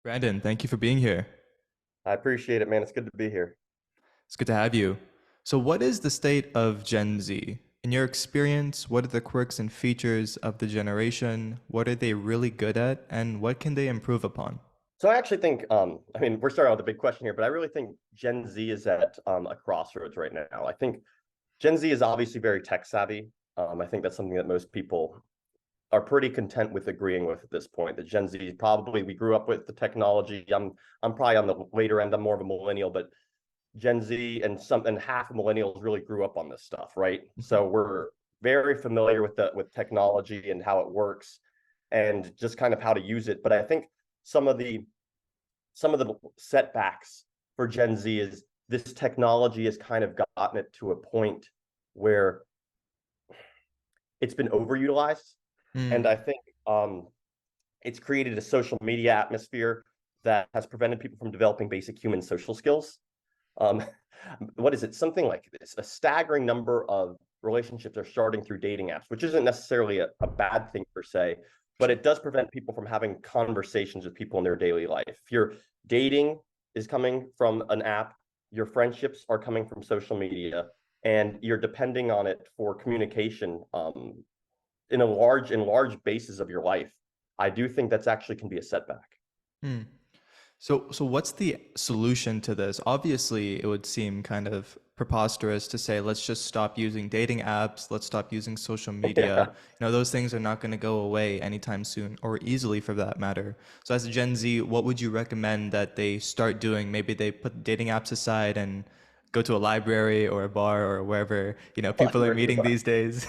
Brandon, thank you for being here. I appreciate it, man. It's good to be here. It's good to have you. So, what is the state of Gen Z? In your experience, what are the quirks and features of the generation? What are they really good at? And what can they improve upon? So I actually think, I mean, we're starting with a big question here, but I really think Gen Z is at a crossroads right now. I think Gen Z is obviously very tech savvy. I think that's something that most people are pretty content with agreeing with at this point. That Gen Z probably we grew up with the technology. I'm probably on the later end. I'm more of a millennial, but Gen Z and half of millennials really grew up on this stuff, right? Mhm. So we're very familiar with with technology and how it works and just kind of how to use it. But I think some of the some of the setbacks for Gen Z is this technology has kind of gotten it to a point where it's been overutilized. And Mm. I think it's created a social media atmosphere that has prevented people from developing basic human social skills. Um, what is it? Something like this. A staggering number of relationships are starting through dating apps, which isn't necessarily a bad thing per se, but it does prevent people from having conversations with people in their daily life. If your dating is coming from an app, your friendships are coming from social media, and you're depending on it for communication in large bases of your life. I do think that's actually can be a setback. Mm. So what's the solution to this? Obviously, it would seem kind of preposterous to say, let's just stop using dating apps, let's stop using social media. Yeah. Those things are not going to go away anytime soon, or easily for that matter. So as a Gen Z, what would you recommend that they start doing? Maybe they put dating apps aside and go to a library or a bar or wherever, people are meeting these days.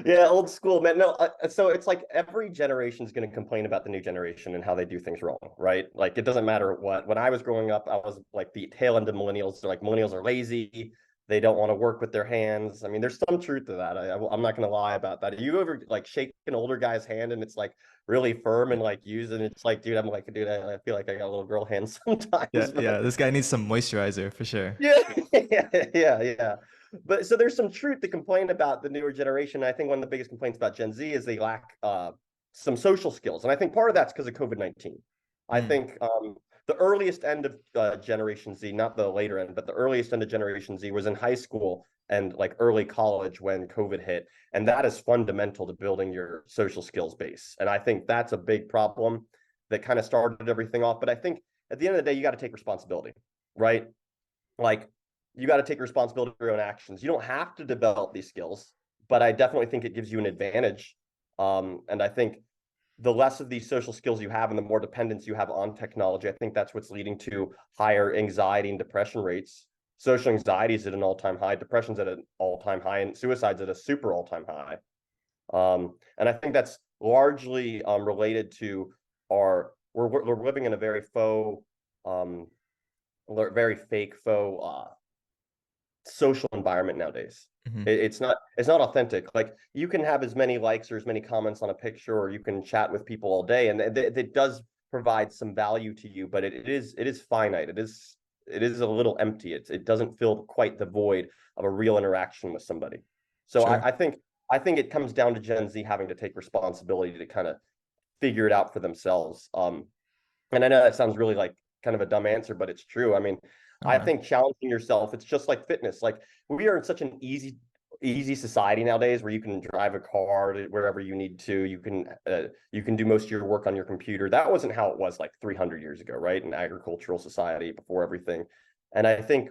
Yeah, old school, man. No, so it's like every generation is going to complain about the new generation and how they do things wrong, right? Like it doesn't matter what. When I was growing up, I was like the tail end of millennials. They're like millennials are lazy. They don't want to work with their hands. I mean, there's some truth to that. I'm not going to lie about that. You ever like shake an older guy's hand and it's like really firm and like used, and it's like, dude, I'm like, dude, I feel like I got a little girl hand Yeah, sometimes, yeah, but this guy needs some moisturizer for sure. yeah, yeah. But so there's some truth to complain about the newer generation. I think one of the biggest complaints about Gen Z is they lack some social skills, and I think part of that's because of COVID-19. I Mm. think the earliest end of Generation Z, not the later end, but the earliest end of Generation Z was in high school and like early college when COVID hit, and that is fundamental to building your social skills base. And I think that's a big problem that kind of started everything off. But I think at the end of the day, you got to take responsibility, right? Like you got to take responsibility for your own actions. You don't have to develop these skills, but I definitely think it gives you an advantage. And I think the less of these social skills you have and the more dependence you have on technology, I think that's what's leading to higher anxiety and depression rates. Social anxiety is at an all-time high, depression's at an all-time high, and suicide's at a super all-time high. And I think that's largely related to we're living in a very faux um, very fake faux social environment nowadays. Mhm. It's not authentic. Like you can have as many likes or as many comments on a picture, or you can chat with people all day, and it does provide some value to you, but it is finite. It is a little empty. It doesn't fill quite the void of a real interaction with somebody. So Sure. I think it comes down to Gen Z having to take responsibility to kind of figure it out for themselves. And I know that sounds really like kind of a dumb answer, but it's true. I mean, Oh I no. think challenging yourself, it's just like fitness. Like we are in such an easy society nowadays where you can drive a car to wherever you need to. You can do most of your work on your computer. That wasn't how it was like 300 years ago, right? In agricultural society before everything. And I think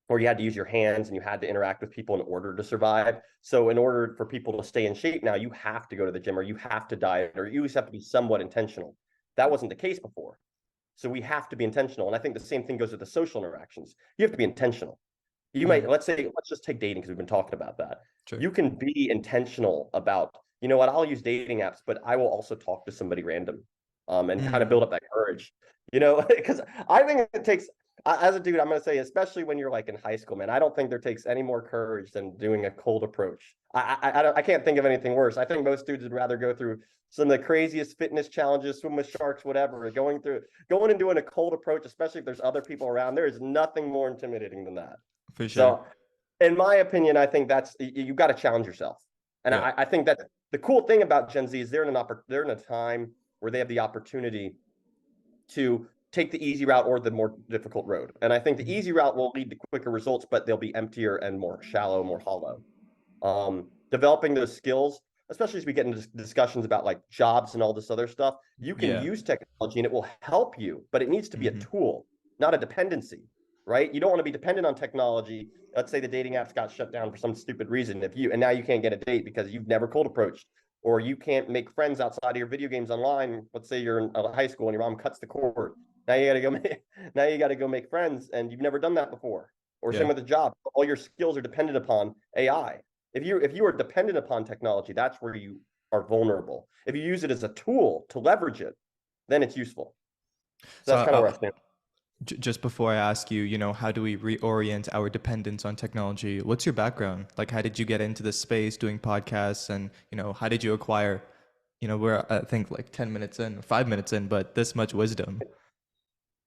where you had to use your hands and you had to interact with people in order to survive. So in order for people to stay in shape now, you have to go to the gym or you have to diet or you just have to be somewhat intentional. That wasn't the case before. So we have to be intentional. And I think the same thing goes with the social interactions. You have to be intentional. You Mm. might, let's just take dating because we've been talking about that. Sure. You can be intentional about, you know what, I'll use dating apps, but I will also talk to somebody random and kind of build Mm. up that courage, because I think it takes, as a dude, I'm going to say, especially when you're like in high school, man, I don't think there takes any more courage than doing a cold approach. I can't think of anything worse. I think most dudes would rather go through some of the craziest fitness challenges, swim with sharks, whatever, going and doing a cold approach, especially if there's other people around. There is nothing more intimidating than that. For sure. So, in my opinion, I think that's you got to challenge yourself, and Yeah. I think that the cool thing about Gen Z is they're in a time where they have the opportunity to take the easy route or the more difficult road. And I think the Mhm. easy route will lead to quicker results, but they'll be emptier and more shallow, more hollow. Developing those skills, especially as we get into discussions about like jobs and all this other stuff, you can Yeah. use technology and it will help you, but it needs to be a Hmm. tool, not a dependency, right? You don't want to be dependent on technology. Let's say the dating apps got shut down for some stupid reason. And now you can't get a date because you've never cold approached, or you can't make friends outside of your video games online. Let's say you're in high school and your mom cuts the cord. Now you got to go now you got to go make friends and you've never done that before. Or same Yeah. with a job. All your skills are dependent upon AI. If you are dependent upon technology, that's where you are vulnerable. If you use it as a tool to leverage it, then it's useful. So So that's kind of where I stand. just before I ask you, how do we reorient our dependence on technology? What's your background? Like, how did you get into this space doing podcasts, and how did you acquire? We're I think like 10 minutes in, 5 minutes in, but this much wisdom.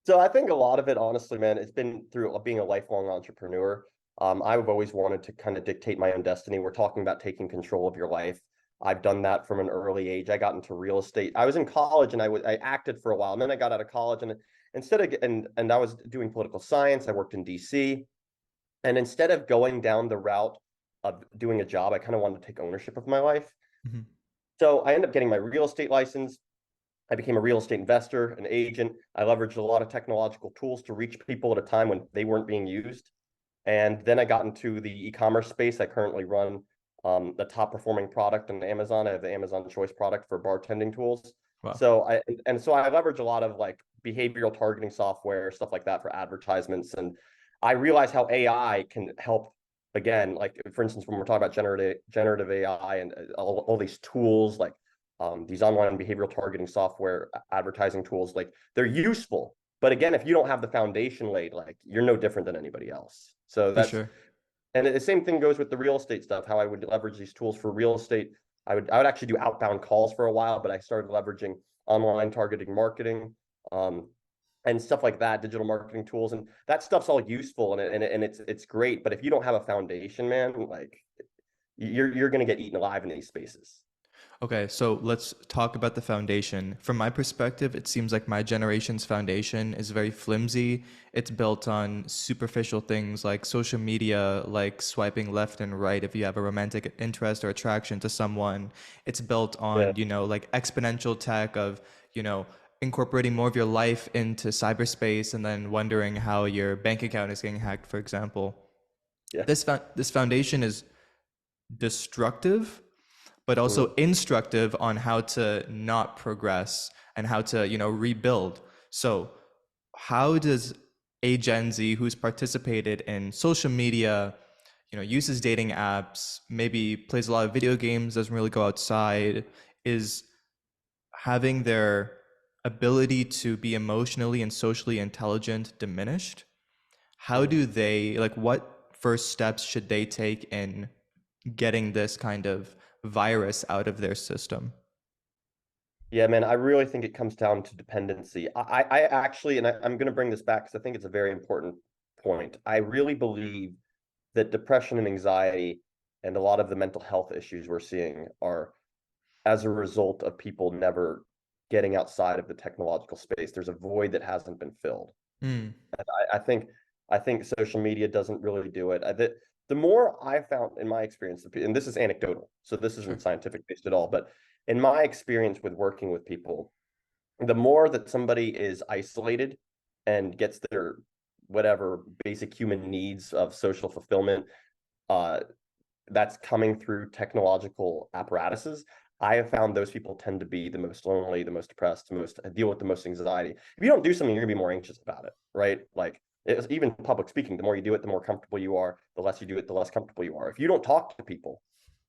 So I think a lot of it, honestly, man, it's been through being a lifelong entrepreneur. I've always wanted to kind of dictate my own destiny. We're talking about taking control of your life. I've done that from an early age. I got into real estate. I was in college and I acted for a while, and then I got out of college and I was doing political science. I worked in DC, and instead of going down the route of doing a job, I kind of wanted to take ownership of my life. Hmm. So I ended up getting my real estate license. I became a real estate investor, an agent. I leveraged a lot of technological tools to reach people at a time when they weren't being used. And then I got into the e-commerce space. I currently run the top performing product on Amazon. I have the Amazon Choice product for bartending tools. Wow. So I leverage a lot of like behavioral targeting software, stuff like that for advertisements. And I realize how AI can help. Again, like for instance, when we're talking about generative AI and all these tools like these online behavioral targeting software advertising tools, like they're useful. But again, if you don't have the foundation laid, like you're no different than anybody else. So For that's sure. and the same thing goes with the real estate stuff. How I would leverage these tools for real estate. I would actually do outbound calls for a while, but I started leveraging online targeting marketing, um, and stuff like that, digital marketing tools, and that stuff's all useful and it's great. But if you don't have a foundation, man, like you're gonna get eaten alive in these spaces. Okay, so let's talk about the foundation. From my perspective, it seems like my generation's foundation is very flimsy. It's built on superficial things like social media, like swiping left and right if you have a romantic interest or attraction to someone. It's built Yeah, on, like exponential tech of, you know, incorporating more of your life into cyberspace and then wondering how your bank account is getting hacked, for example. yeah. This foundation is destructive but Mhm. also instructive on how to not progress and how to, rebuild. So, how does a Gen Z who's participated in social media, uses dating apps, maybe plays a lot of video games, doesn't really go outside, is having their ability to be emotionally and socially intelligent diminished? How Mhm. do they, like, what first steps should they take in getting this kind of virus out of their system? Yeah, man, I really think it comes down to dependency. I actually, and I'm going to bring this back because I think it's a very important point. I really believe that depression and anxiety and a lot of the mental health issues we're seeing are as a result of people never getting outside of the technological space. There's a void that hasn't been filled. Mm, And I think social media doesn't really do it. The more I found in my experience, and this is anecdotal, so this sure. isn't scientific based at all, but in my experience with working with people, the more that somebody is isolated and gets their whatever basic human needs of social fulfillment, uh, that's coming through technological apparatuses, I have found those people tend to be the most lonely, the most depressed, the most deal with the most anxiety. If you don't do something, you're gonna be more anxious about it, right? Like even public speaking, the more you do it, the more comfortable you are. The less you do it, the less comfortable you are. If you don't talk to people,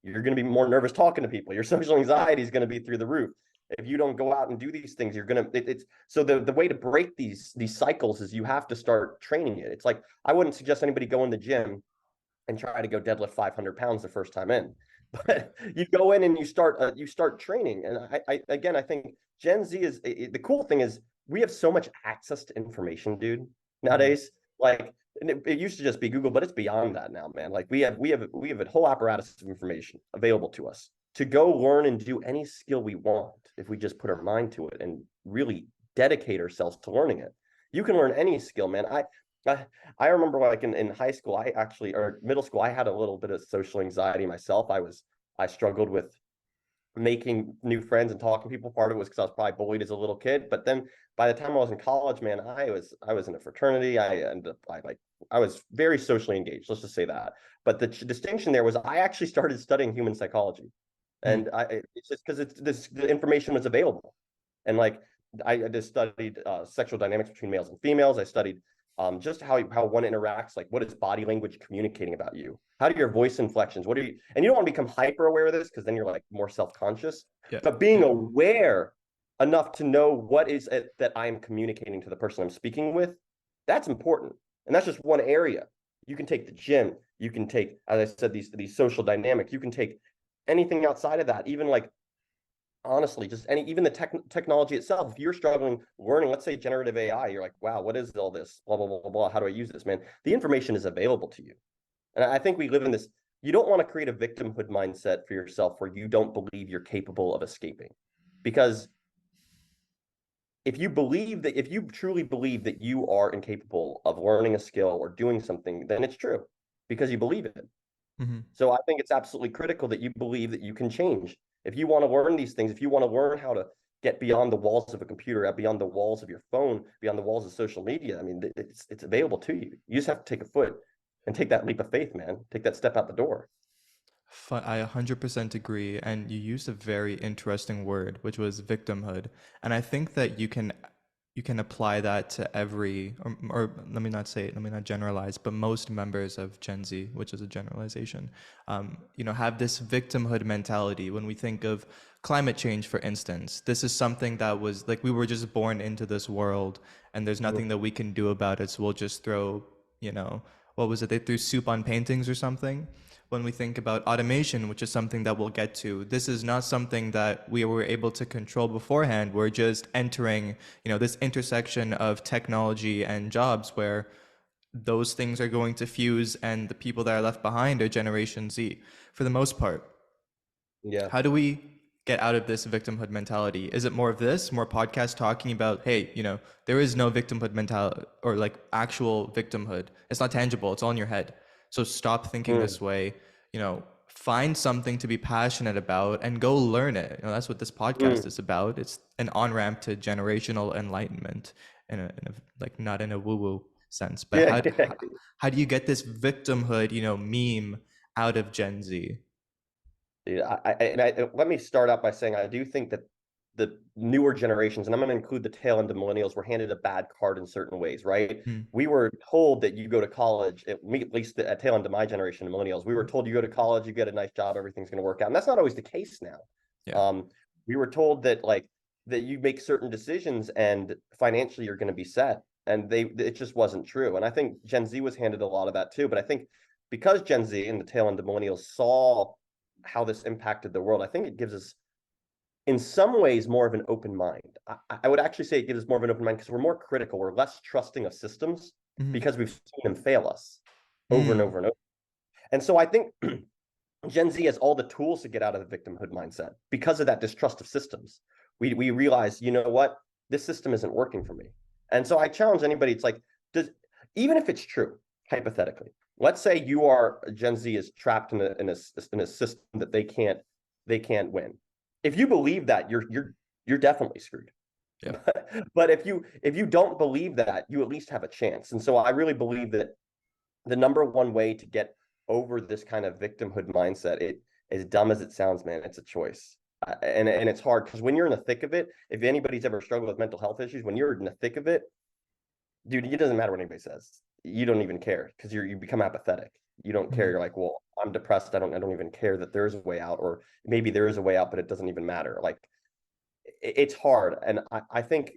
you're going to be more nervous talking to people. Your social anxiety is going to be through the roof. If you don't go out and do these things, you're gonna. It's so the way to break these cycles is you have to start training it. It's like I wouldn't suggest anybody go in the gym and try to go deadlift 500 pounds the first time in. Right. But you go in and you start training. And I think Gen Z is the cool thing is we have so much access to information, dude. Mhm. Nowadays, like it used to just be Google, but it's beyond that now, man. Like we have a whole apparatus of information available to us to go learn and do any skill we want if we just put our mind to it and really dedicate ourselves to learning it. You can learn any skill, man. I, I remember like in high school, or middle school, I had a little bit of social anxiety myself. I struggled with making new friends and talking to people. Part of it was because I was probably bullied as a little kid. But then by the time I was in college, man, I was in a fraternity. I was very socially engaged. Let's just say that. But the distinction there was I actually started studying human psychology, Mm. and it's just because the information was available, and like I just studied sexual dynamics between males and females. I studied just how one interacts, like what is body language communicating about you? How do your voice inflections? What are you? And you don't want to become hyper aware of this because then you're like more self conscious. Yeah. But being aware enough to know what is it that I am communicating to the person I'm speaking with, that's important. And that's just one area. You can take the gym. You can take, as I said, these social dynamics. You can take anything outside of that, even like honestly, just even the technology itself. If you're struggling learning, let's say generative AI, you're like, wow, what is all this? Blah, blah, blah, blah, blah. How do I use this, man? The information is available to you. And I think we live in this, you don't want to create a victimhood mindset for yourself where you don't believe you're capable of escaping. Because if you truly believe that you are incapable of learning a skill or doing something, then it's true because you believe it. Mm-hmm. So I think it's absolutely critical that you believe that you can change. If you want to learn these things, if you want to learn how to get beyond the walls of a computer, beyond the walls of your phone, beyond the walls of social media, I mean, it's available to you. You just have to take a foot and take that leap of faith, man. Take that step out the door. I 100% agree. And you used a very interesting word, which was victimhood. And I think that you can apply that to every, or let me not generalize, but most members of Gen Z, which is a generalization, have this victimhood mentality. When we think of climate change, for instance, this is something that was like we were just born into this world, and there's nothing that we can do about it. So we'll just throw, what was it? They threw soup on paintings or something. When we think about automation, which is something that we'll get to, this is not something that we were able to control beforehand. We're just entering, this intersection of technology and jobs where those things are going to fuse, and the people that are left behind are Generation Z for the most part. Yeah. How do we get out of this victimhood mentality? Is it more of this, more podcast talking about, hey, there is no victimhood mentality or like actual victimhood. It's not tangible. It's all in your head. So stop thinking this Mm, way, find something to be passionate about and go learn it. That's what this podcast mm. is about. It's an on-ramp to generational enlightenment like not in a woo-woo sense, but Yeah. how do you get this victimhood, meme out of Gen Z? Dude, let me start out by saying I do think that the newer generations, and I'm going to include the tail end of millennials, were handed a bad card in certain ways, right? Hmm. We were told that you go to college, at least at tail end of my generation of millennials, we were told you go to college, you get a nice job, everything's going to work out. And that's not always the case now. Yeah. Um, we were told that you make certain decisions and financially you're going to be set. And it just wasn't true. And I think Gen Z was handed a lot of that too. But I think because Gen Z and the tail end of millennials saw how this impacted the world, I think it gives us, in some ways, more of an open mind. I would actually say it gives us more of an open mind because we're more critical. We're less trusting of systems Hmm. because we've seen them fail us over and Mm. over and over. And so I think Gen Z has all the tools to get out of the victimhood mindset because of that distrust of systems. We realize, you know what, this system isn't working for me. And so I challenge anybody. It's like, even if it's true, hypothetically, let's say you are Gen Z is trapped in a system that they can't win. If you believe that, you're definitely screwed. Yeah. But if you don't believe that, you at least have a chance. And so I really believe that the number one way to get over this kind of victimhood mindset, it as dumb as it sounds, man, it's a choice. And it's hard because when you're in the thick of it, if anybody's ever struggled with mental health issues, when you're in the thick of it, dude, it doesn't matter what anybody says. You don't even care because you become apathetic. You don't care. Mhm. You're like, well, I'm depressed. I don't even care that there is a way out, or maybe there is a way out, but it doesn't even matter. Like it's hard. And I think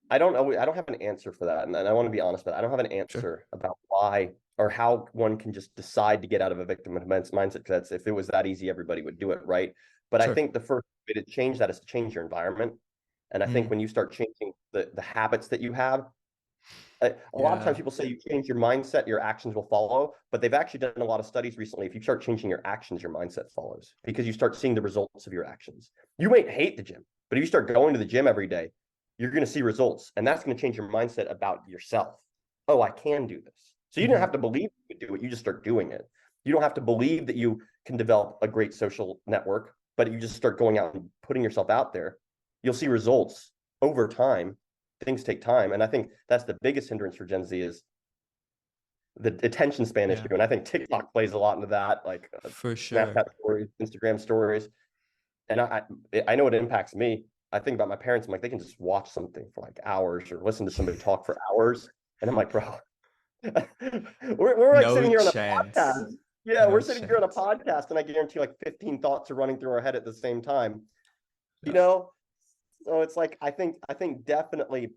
I don't know. I don't have an answer for that. And I want to be honest, but I don't have an Sure. answer about why or how one can just decide to get out of a victim mindset. Because if it was that easy, everybody would do it, right? But I Sure. think the first way to change that is to change your environment. And I think Mm. when you start changing the habits that you have, A lot of times Yeah. people say you change your mindset, your actions will follow, but they've actually done a lot of studies recently. If you start changing your actions, your mindset follows because you start seeing the results of your actions. You might hate the gym, but if you start going to the gym every day, you're going to see results, and that's going to change your mindset about yourself. Oh, I can do this. So you don't Hmm. have to believe you can do it. You just start doing it. You don't have to believe that you can develop a great social network, but you just start going out and putting yourself out there. You'll see results over time. Things take time, and I think that's the biggest hindrance for Gen Z is the attention span issue. Yeah, And I think TikTok plays a lot into that, like for sure. Snapchat stories, Instagram stories. And I know it impacts me. I think about my parents. I'm like, they can just watch something for like hours or listen to somebody talk for hours. And I'm like, bro, we're like No sitting here on a chance. podcast. Yeah, we're No sitting here on a chance. podcast, and I guarantee like 15 thoughts are running through our head at the same time. You Yeah. know, so it's like I think definitely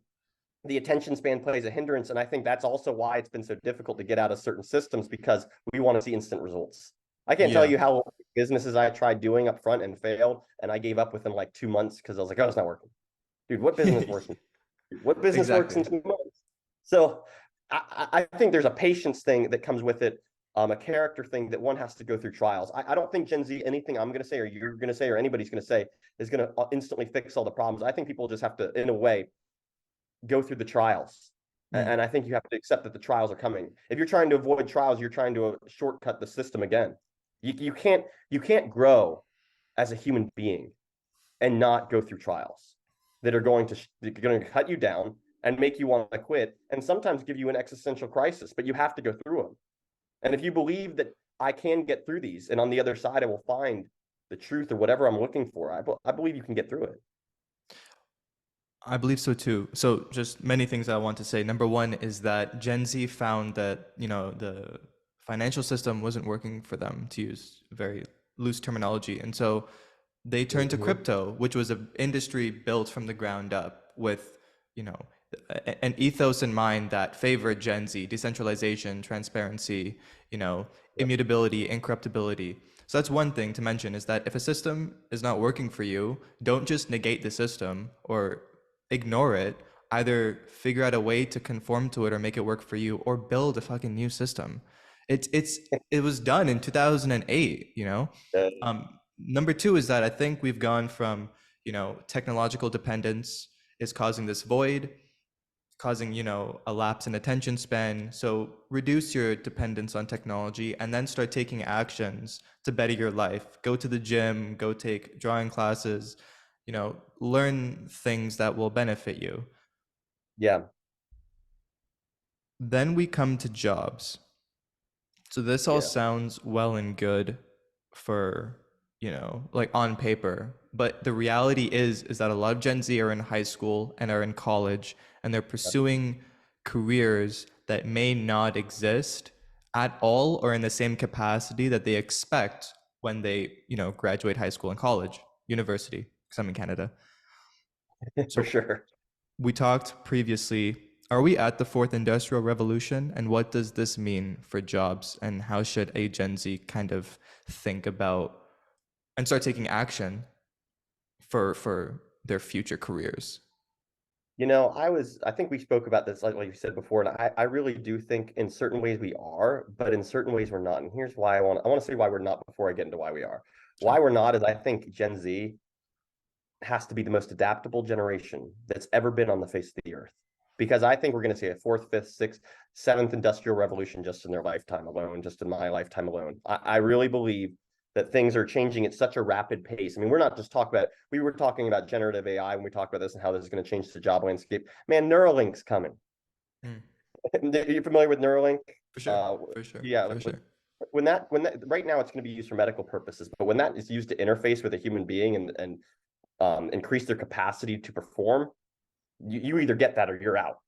the attention span plays a hindrance. And I think that's also why it's been so difficult to get out of certain systems because we want to see instant results. I can't tell Yeah. you how businesses I tried doing up front and failed, and I gave up within like 2 months because I was like, oh, it's not working. Dude, what business works? What business works Exactly. in 2 months? So I think there's a patience thing that comes with it, a character thing that one has to go through trials. I don't think Gen Z, anything I'm going to say or you're going to say or anybody's going to say is going to instantly fix all the problems. I think people just have to, in a way, go through the trials. Mm. And I think you have to accept that the trials are coming. If you're trying to avoid trials, you're trying to shortcut the system again. You can't grow as a human being and not go through trials that are going to cut you down and make you want to quit and sometimes give you an existential crisis, but you have to go through them. And if you believe that I can get through these and on the other side I will find the truth or whatever I'm looking for, I believe you can get through it. I believe so too. So just many things I want to say. Number one is that Gen Z found that, the financial system wasn't working for them, to use very loose terminology. And so they turned to Mm-hmm. crypto, which was an industry built from the ground up with, an ethos in mind that favored Gen Z, decentralization, transparency, you know, Yep. immutability, incorruptibility. So that's one thing to mention is that if a system is not working for you, don't just negate the system or ignore it. Either figure out a way to conform to it or make it work for you or build a fucking new system. It was done in 2008, you know? Uh, Number two is that I think we've gone from, technological dependence is causing this void, causing, a lapse in attention span. So reduce your dependence on technology and then start taking actions to better your life. Go to the gym, go take drawing classes, learn things that will benefit you. yeah, Then we come to jobs. So this all yeah, sounds well and good for, like on paper, but the reality is that a lot of Gen Z are in high school and are in college and they're pursuing careers that may not exist at all or in the same capacity that they expect when they, graduate high school and college, university, because I'm in Canada. for So sure. we talked previously, are we at the fourth industrial revolution? And what does this mean for jobs? And how should a Gen Z kind of think about and start taking action for their future careers? I think we spoke about this, like you said before, and I really do think in certain ways we are, but in certain ways we're not. And here's why I want to say why we're not before I get into why we are. Sure. Why we're not is I think Gen Z has to be the most adaptable generation that's ever been on the face of the earth. Because I think we're going to see a fourth, fifth, sixth, seventh industrial revolution just in their lifetime alone, just in my lifetime alone. I really believe that things are changing at such a rapid pace. I mean, we're not just talking about, we were talking about generative AI when we talked about this and how this is going to change the job landscape. Man, Neuralink's coming. Mm. Are you familiar with Neuralink? For sure. Uh, For sure. yeah, For sure. when that right now it's going to be used for medical purposes, but when that is used to interface with a human being and increase their capacity to perform, you either get that or you're out.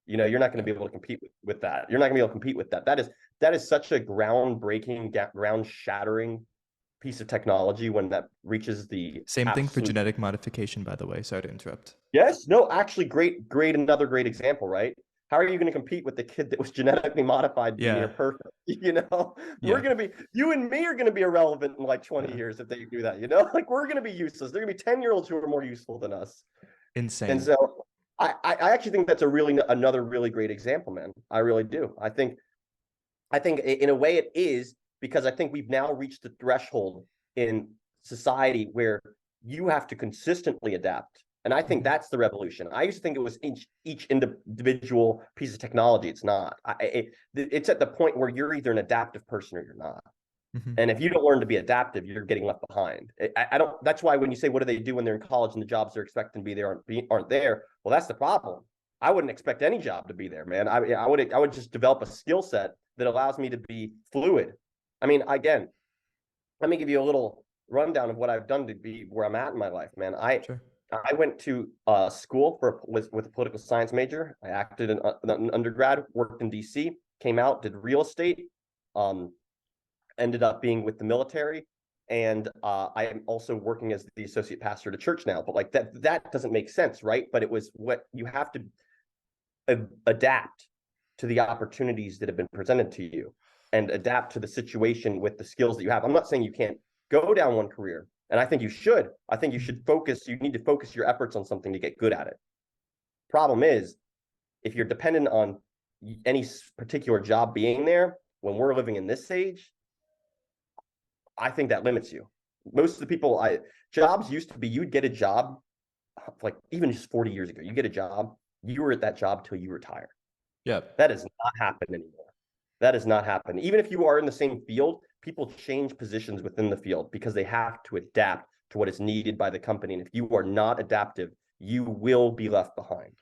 You're not going to be able to compete with that. You're not going to be able to compete with that. That is such a groundbreaking, ground shattering piece of technology when that reaches the Same thing for absolute. genetic modification, by the way. Sorry to interrupt. Yes, no, actually, another great example, right? How are you going to compete with the kid that was genetically modified to be near Yeah. perfect? We're Yeah. going to be, you and me are going to be irrelevant in like 20 Yeah. years if they do that, like we're going to be useless. They're going to be 10-year-olds who are more useful than us. And Insane. so I actually think that's another really great example, man. I really do. I think in a way it is, because I think we've now reached the threshold in society where you have to consistently adapt. And I think Mhm. that's the revolution. I used to think it was each individual piece of technology. It's not. It's at the point where you're either an adaptive person or you're not. Mhm. And if you don't learn to be adaptive, you're getting left behind. I don't. That's why when you say, "What do they do when they're in college and the jobs they're expecting to be there aren't there?" Well, that's the problem. I wouldn't expect any job to be there, man. I would just develop a skill set that allows me to be fluid. I mean, again, let me give you a little rundown of what I've done to be where I'm at in my life, man. Sure. I went to school with a political science major. I acted in an undergrad, worked in DC, came out, did real estate. Um, Ended up being with the military, and I am also working as the associate pastor at a church now. But like that doesn't make sense, right? But it was what you have to adapt to the opportunities that have been presented to you, and adapt to the situation with the skills that you have. I'm not saying you can't go down one career, and I think you should. I think you Mhm. should focus. You need to focus your efforts on something to get good at it. Problem is, if you're dependent on any particular job being there, when we're living in this age, I think that limits you. Most of the people, jobs used to be, you'd get a job like even just 40 years ago. You get a job, you were at that job till you retire. Yep. That does not happen anymore. That does not happen. Even if you are in the same field, people change positions within the field because they have to adapt to what is needed by the company. And if you are not adaptive, you will be left behind.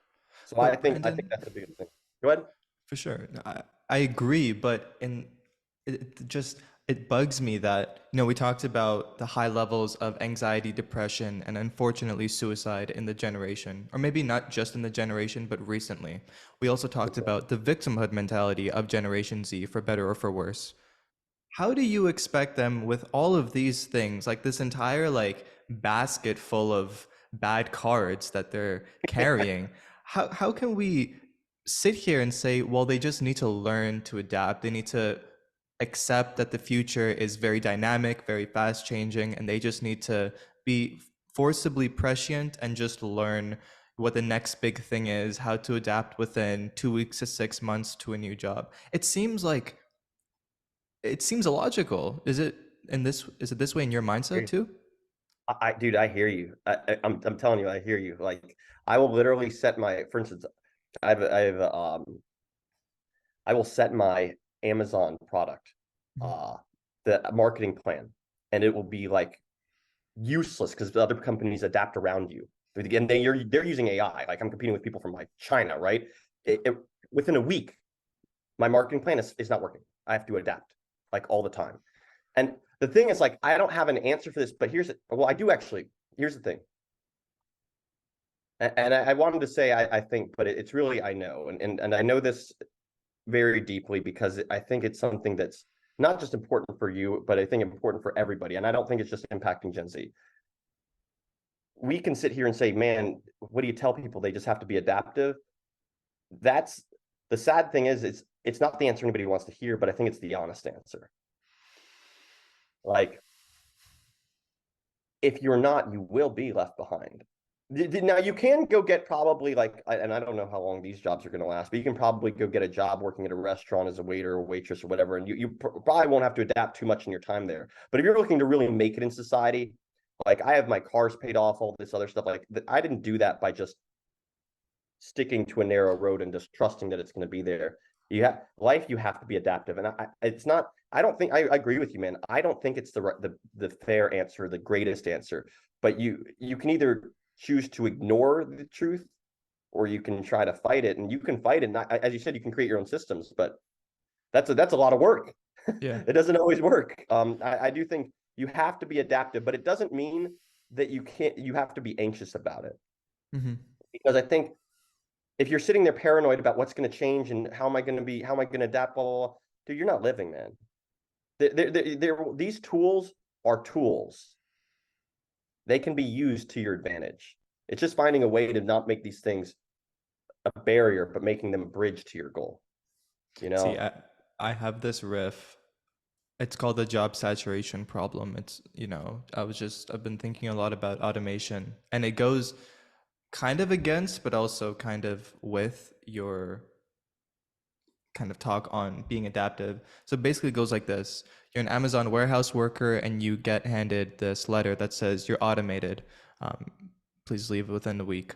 So I But think I think Brandon, that's a big thing. Go ahead. for sure. No, I agree, but it just it bugs me that, we talked about the high levels of anxiety, depression, and unfortunately suicide in the generation, or maybe not just in the generation, but recently. We also talked about the victimhood mentality of Generation Z, for better or for worse. How do you expect them with all of these things, like this entire like basket full of bad cards that they're carrying? How can we sit here and say, well, they just need to learn to adapt. They need to accept that the future is very dynamic, very fast changing, and they just need to be forcibly prescient and just learn what the next big thing is, how to adapt within 2 weeks to 6 months to a new job. It seems illogical. Is it this way in your mindset too? Dude, I hear you. I'm telling you, I hear you. Like, I will literally set for instance, I will set my Amazon product, Mhm. uh, the marketing plan, and it will be like useless because the other companies adapt around you. And they're using AI. Like, I'm competing with people from like China, right? Within a week, my marketing plan is not working. I have to adapt like all the time. And the thing is, like, I don't have an answer for this, but well, I do actually. Here's the thing. And I wanted to say I think, but it's really I know, and I know this very deeply because I think it's something that's not just important for you, but I think important for everybody. And I don't think it's just impacting Gen Z. We can sit here and say, man, what do you tell people? They just have to be adaptive. That's the sad thing is it's not the answer anybody wants to hear, but I think it's the honest answer. Like, if you're not, you will be left behind. Now you can go get probably like, and I don't know how long these jobs are going to last, but you can probably go get a job working at a restaurant as a waiter or waitress or whatever, and you probably won't have to adapt too much in your time there. But if you're looking to really make it in society, like I have my cars paid off, all this other stuff, like I didn't do that by just sticking to a narrow road and just trusting that it's going to be there. You have to be adaptive, and it's not. I don't think I agree with you, man. I don't think it's the fair answer, the greatest answer. But you can either choose to ignore the truth, or you can try to fight it, and you can fight it. And as you said, you can create your own systems, but that's a lot of work. Yeah. It doesn't always work. I do think you have to be adaptive, but it doesn't mean that you can't. You have to be anxious about it, Hmm. because I think if you're sitting there paranoid about what's going to change and how am I going to adapt, blah, blah, blah, dude, you're not living, man. These tools are tools. They can be used to your advantage. It's just finding a way to not make these things a barrier, but making them a bridge to your goal. You See, know, I have this riff. It's called the job saturation problem. I've been thinking a lot about automation, and it goes kind of against, but also kind of with your kind of talk on being adaptive. So basically, it goes like this: you're an Amazon warehouse worker, and you get handed this letter that says you're automated. Um, Please leave within the week.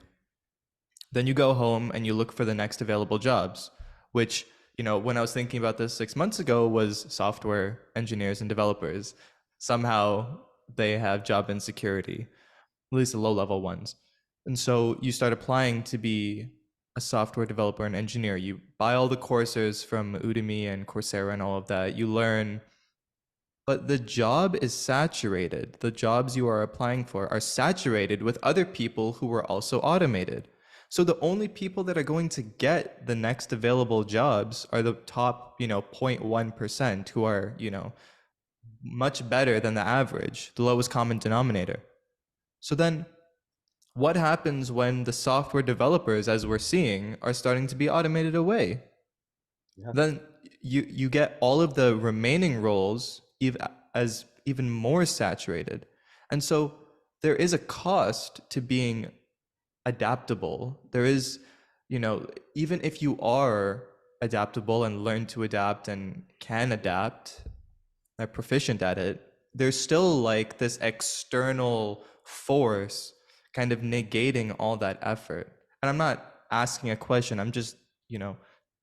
Then you go home and you look for the next available jobs, which, when I was thinking about this 6 months ago, was software engineers and developers. Somehow they have job insecurity, at least the low level ones. And so you start applying to be a software developer and engineer. You buy all the courses from Udemy and Coursera and all of that. You learn, but the job is saturated. The jobs you are applying for are saturated with other people who are also automated. So the only people that are going to get the next available jobs are the top, 0.1% who are, much better than the average, the lowest common denominator. So then what happens when the software developers, as we're seeing, are starting to be automated away? Yeah. Then you get all of the remaining roles as even more saturated. And so there is a cost to being adaptable. There is, even if you are adaptable and learn to adapt and can adapt, are proficient at it, there's still like this external force kind of negating all that effort. And I'm not asking a question, I'm just, you know,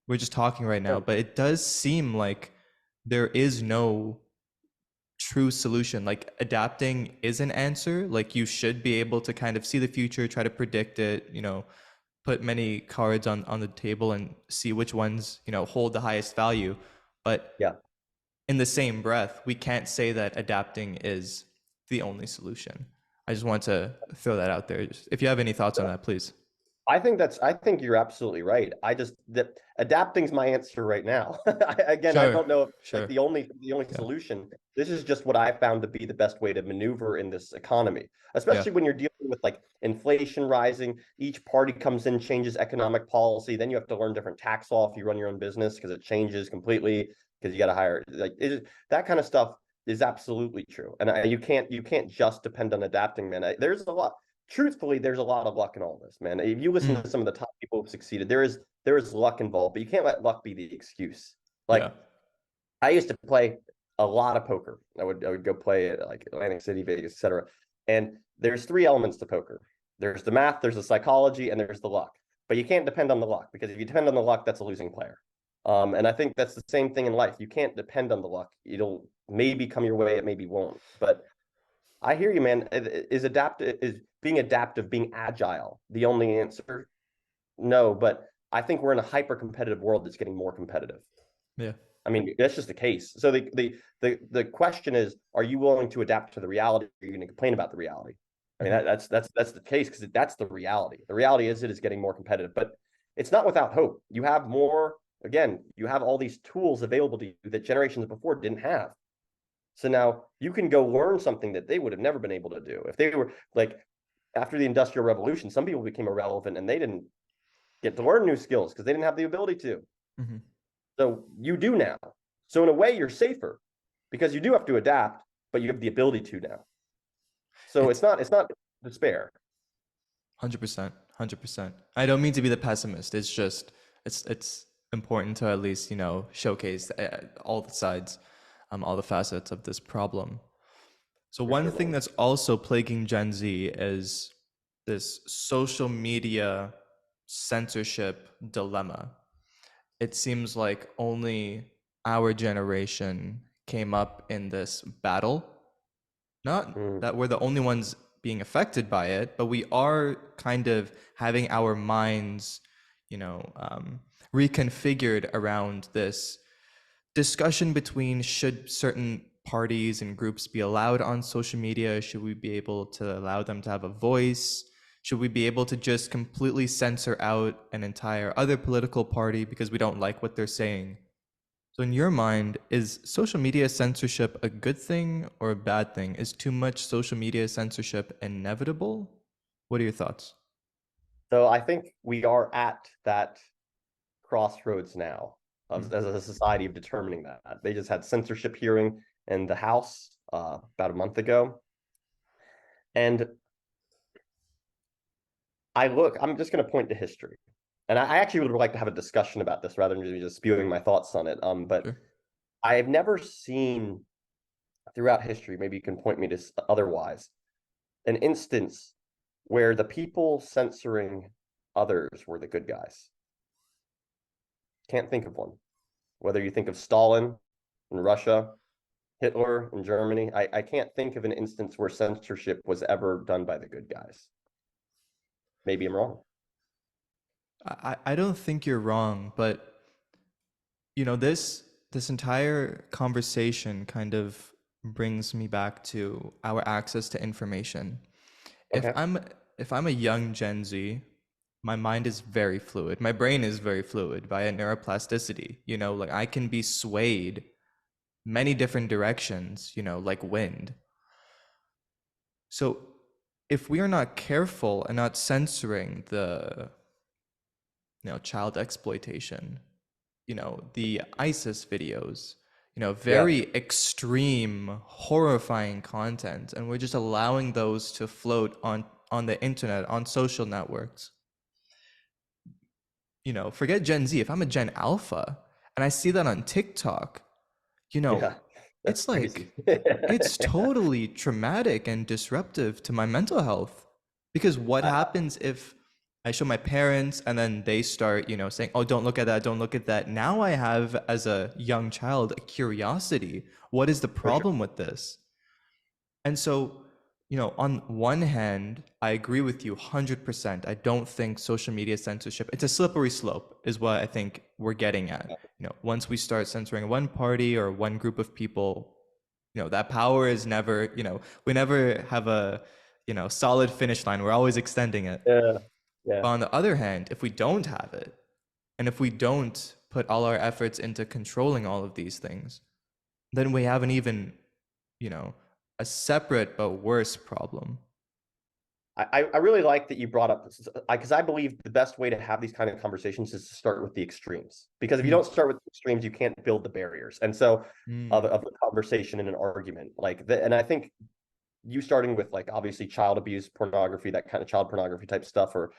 we're just talking right now, Sure. but it does seem like there is no true solution. Like adapting is an answer. Like you should be able to kind of see the future, try to predict it, put many cards on the table and see which ones, hold the highest value. But Yeah. in the same breath, we can't say that adapting is the only solution. I just want to throw that out there. If you have any thoughts on that, please. I think you're absolutely right. I just that adapting's my answer right now. I Sure, don't know if like sure. the only Yeah, solution. This is just what I found to be the best way to maneuver in this economy, yeah. especially when you're dealing with like inflation rising. Each party comes in, changes economic policy. Then you have to learn different tax law if you run your own business because it changes completely because you got to hire that kind of stuff is absolutely true. And you can't just depend on adapting, man. There's a lot truthfully, there's a lot of luck in all this, man. If you listen Mm, to some of the top people who've succeeded, there is luck involved, but you can't let luck be the excuse. yeah. Like I used to play a lot of poker. I would go play at like Atlantic City, Vegas, etc. And there's three elements to poker. There's the math, there's the psychology, and there's the luck. But you can't depend on the luck because if you depend on the luck, that's a losing player. And I think that's the same thing in life. You can't depend on the luck. It'll maybe come your way, it maybe won't. But I hear you, man. Is being adaptive, being agile the only answer? No, but I think we're in a hyper competitive world that's getting more competitive. Yeah. I mean, that's just the case. So the question is, are you willing to adapt to the reality? Or are you going to complain about the reality? I mean, Hmm. that's the case because that's the reality. The reality is it is getting more competitive, but it's not without hope. You have more. Again, you have all these tools available to you that generations before didn't have. So now you can go learn something that they would have never been able to do. If they were like after the Industrial Revolution, some people became irrelevant and they didn't get to learn new skills because they didn't have the ability to. Hmm. So you do now. So in a way, you're safer because you do have to adapt, but you have the ability to now. So It's it's not despair. 100%, 100%. I don't mean to be the pessimist. It's just it's important to at least showcase all the sides, all the facets of this problem. So For one sure, thing man. that's also plaguing Gen Z is this social media censorship dilemma. It seems like only our generation came up in this battle. Not Mm. that we're the only ones being affected by it, but we are kind of having our minds, you know, um, reconfigured around this discussion between should certain parties and groups be allowed on social media? Should we be able to allow them to have a voice? Should we be able to just completely censor out an entire other political party because we don't like what they're saying? So, in your mind, is social media censorship a good thing or a bad thing? Is too much social media censorship inevitable? What are your thoughts? So I think we are at that crossroads now Mm. as a society of determining that. They just had censorship hearing in the House about a month ago. And I'm just going to point to history. And I actually would like to have a discussion about this rather than just spewing my thoughts on it. But Sure. I have never seen throughout history, maybe you can point me to otherwise, an instance where the people censoring others were the good guys. Can't think of one. Whether you think of Stalin in Russia, Hitler in Germany, I can't think of an instance where censorship was ever done by the good guys. Maybe I'm wrong. I don't think you're wrong, but this entire conversation kind of brings me back to our access to information. If Okay. I'm if I'm a young Gen Z, my mind is very fluid. My brain is very fluid via neuroplasticity. Like I can be swayed many different directions, like wind. So if we are not careful and not censoring the child exploitation, the ISIS videos, Yeah. very extreme, horrifying content, and we're just allowing those to float on the internet, on social networks. Forget Gen Z. If I'm a Gen Alpha and I see that on TikTok, you know, Yeah. That's it's crazy. like it's totally traumatic and disruptive to my mental health. Because what I, happens if I show my parents and then they start, saying, "Oh, don't look at that, don't look at that." Now I have, as a young child, a curiosity. What is the for sure. problem with this? And so, on one hand, I agree with you 100%. I don't think social media censorship, it's a slippery slope, is what I think we're getting at. Once we start censoring one party or one group of people, that power is never, we never have a, solid finish line. We're always extending it. Yeah. Yeah. But on the other hand, if we don't have it, and if we don't put all our efforts into controlling all of these things, then we have an even, you know, a separate but worse problem. I really like that you brought up this because I believe the best way to have these kind of conversations is to start with the extremes. Because if you Hmm. don't start with the extremes, you can't build the barriers. And so Hmm. of the conversation in an argument, and I think you starting with like obviously child abuse, pornography, that kind of child pornography type stuff, or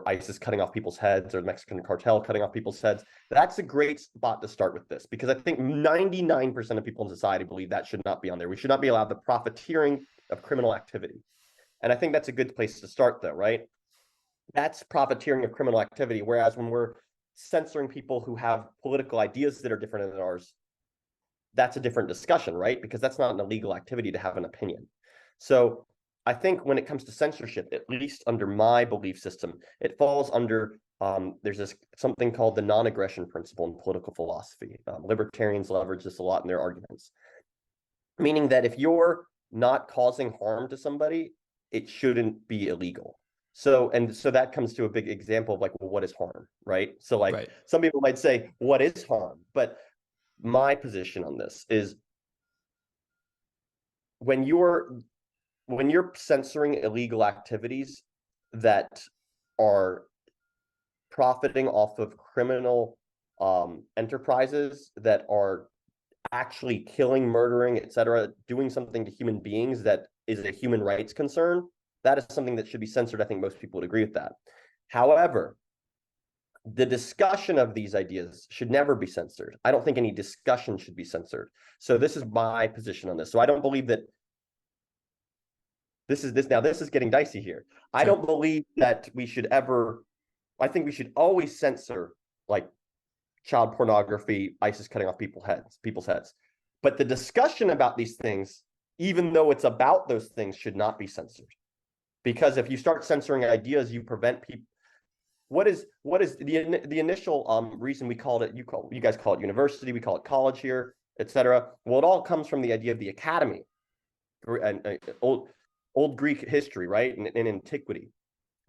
ISIS cutting off people's heads, or the Mexican cartel cutting off people's heads. That's a great spot to start with this because I think 99% of people in society believe that should not be on there. We should not be allowed the profiteering of criminal activity. And I think that's a good place to start, though, right? That's profiteering of criminal activity. Whereas when we're censoring people who have political ideas that are different than ours, that's a different discussion, right? Because that's not an illegal activity to have an opinion. So I think when it comes to censorship, at least under my belief system, it falls under there's this something called the non-aggression principle in political philosophy. Libertarians leverage this a lot in their arguments, meaning that if you're not causing harm to somebody, it shouldn't be illegal. So that comes to a big example of like, well, what is harm, right? So like Right. some people might say, what is harm? But my position on this is when you're when you're censoring illegal activities that are profiting off of criminal enterprises that are actually killing, murdering, etc., doing something to human beings that is a human rights concern, that is something that should be censored. I think most people would agree with that. However, the discussion of these ideas should never be censored. I don't think any discussion should be censored. So this is my position on this. So I don't believe that this is getting dicey here. I Sure. don't believe that we should ever, I think we should always censor like child pornography, ISIS cutting off people's heads. But the discussion about these things, even though it's about those things, should not be censored. Because if you start censoring ideas, you prevent people. What is the initial reason we called it? You guys call it university, we call it college here, etc. Well, it all comes from the idea of the academy and old Greek history, right? In antiquity,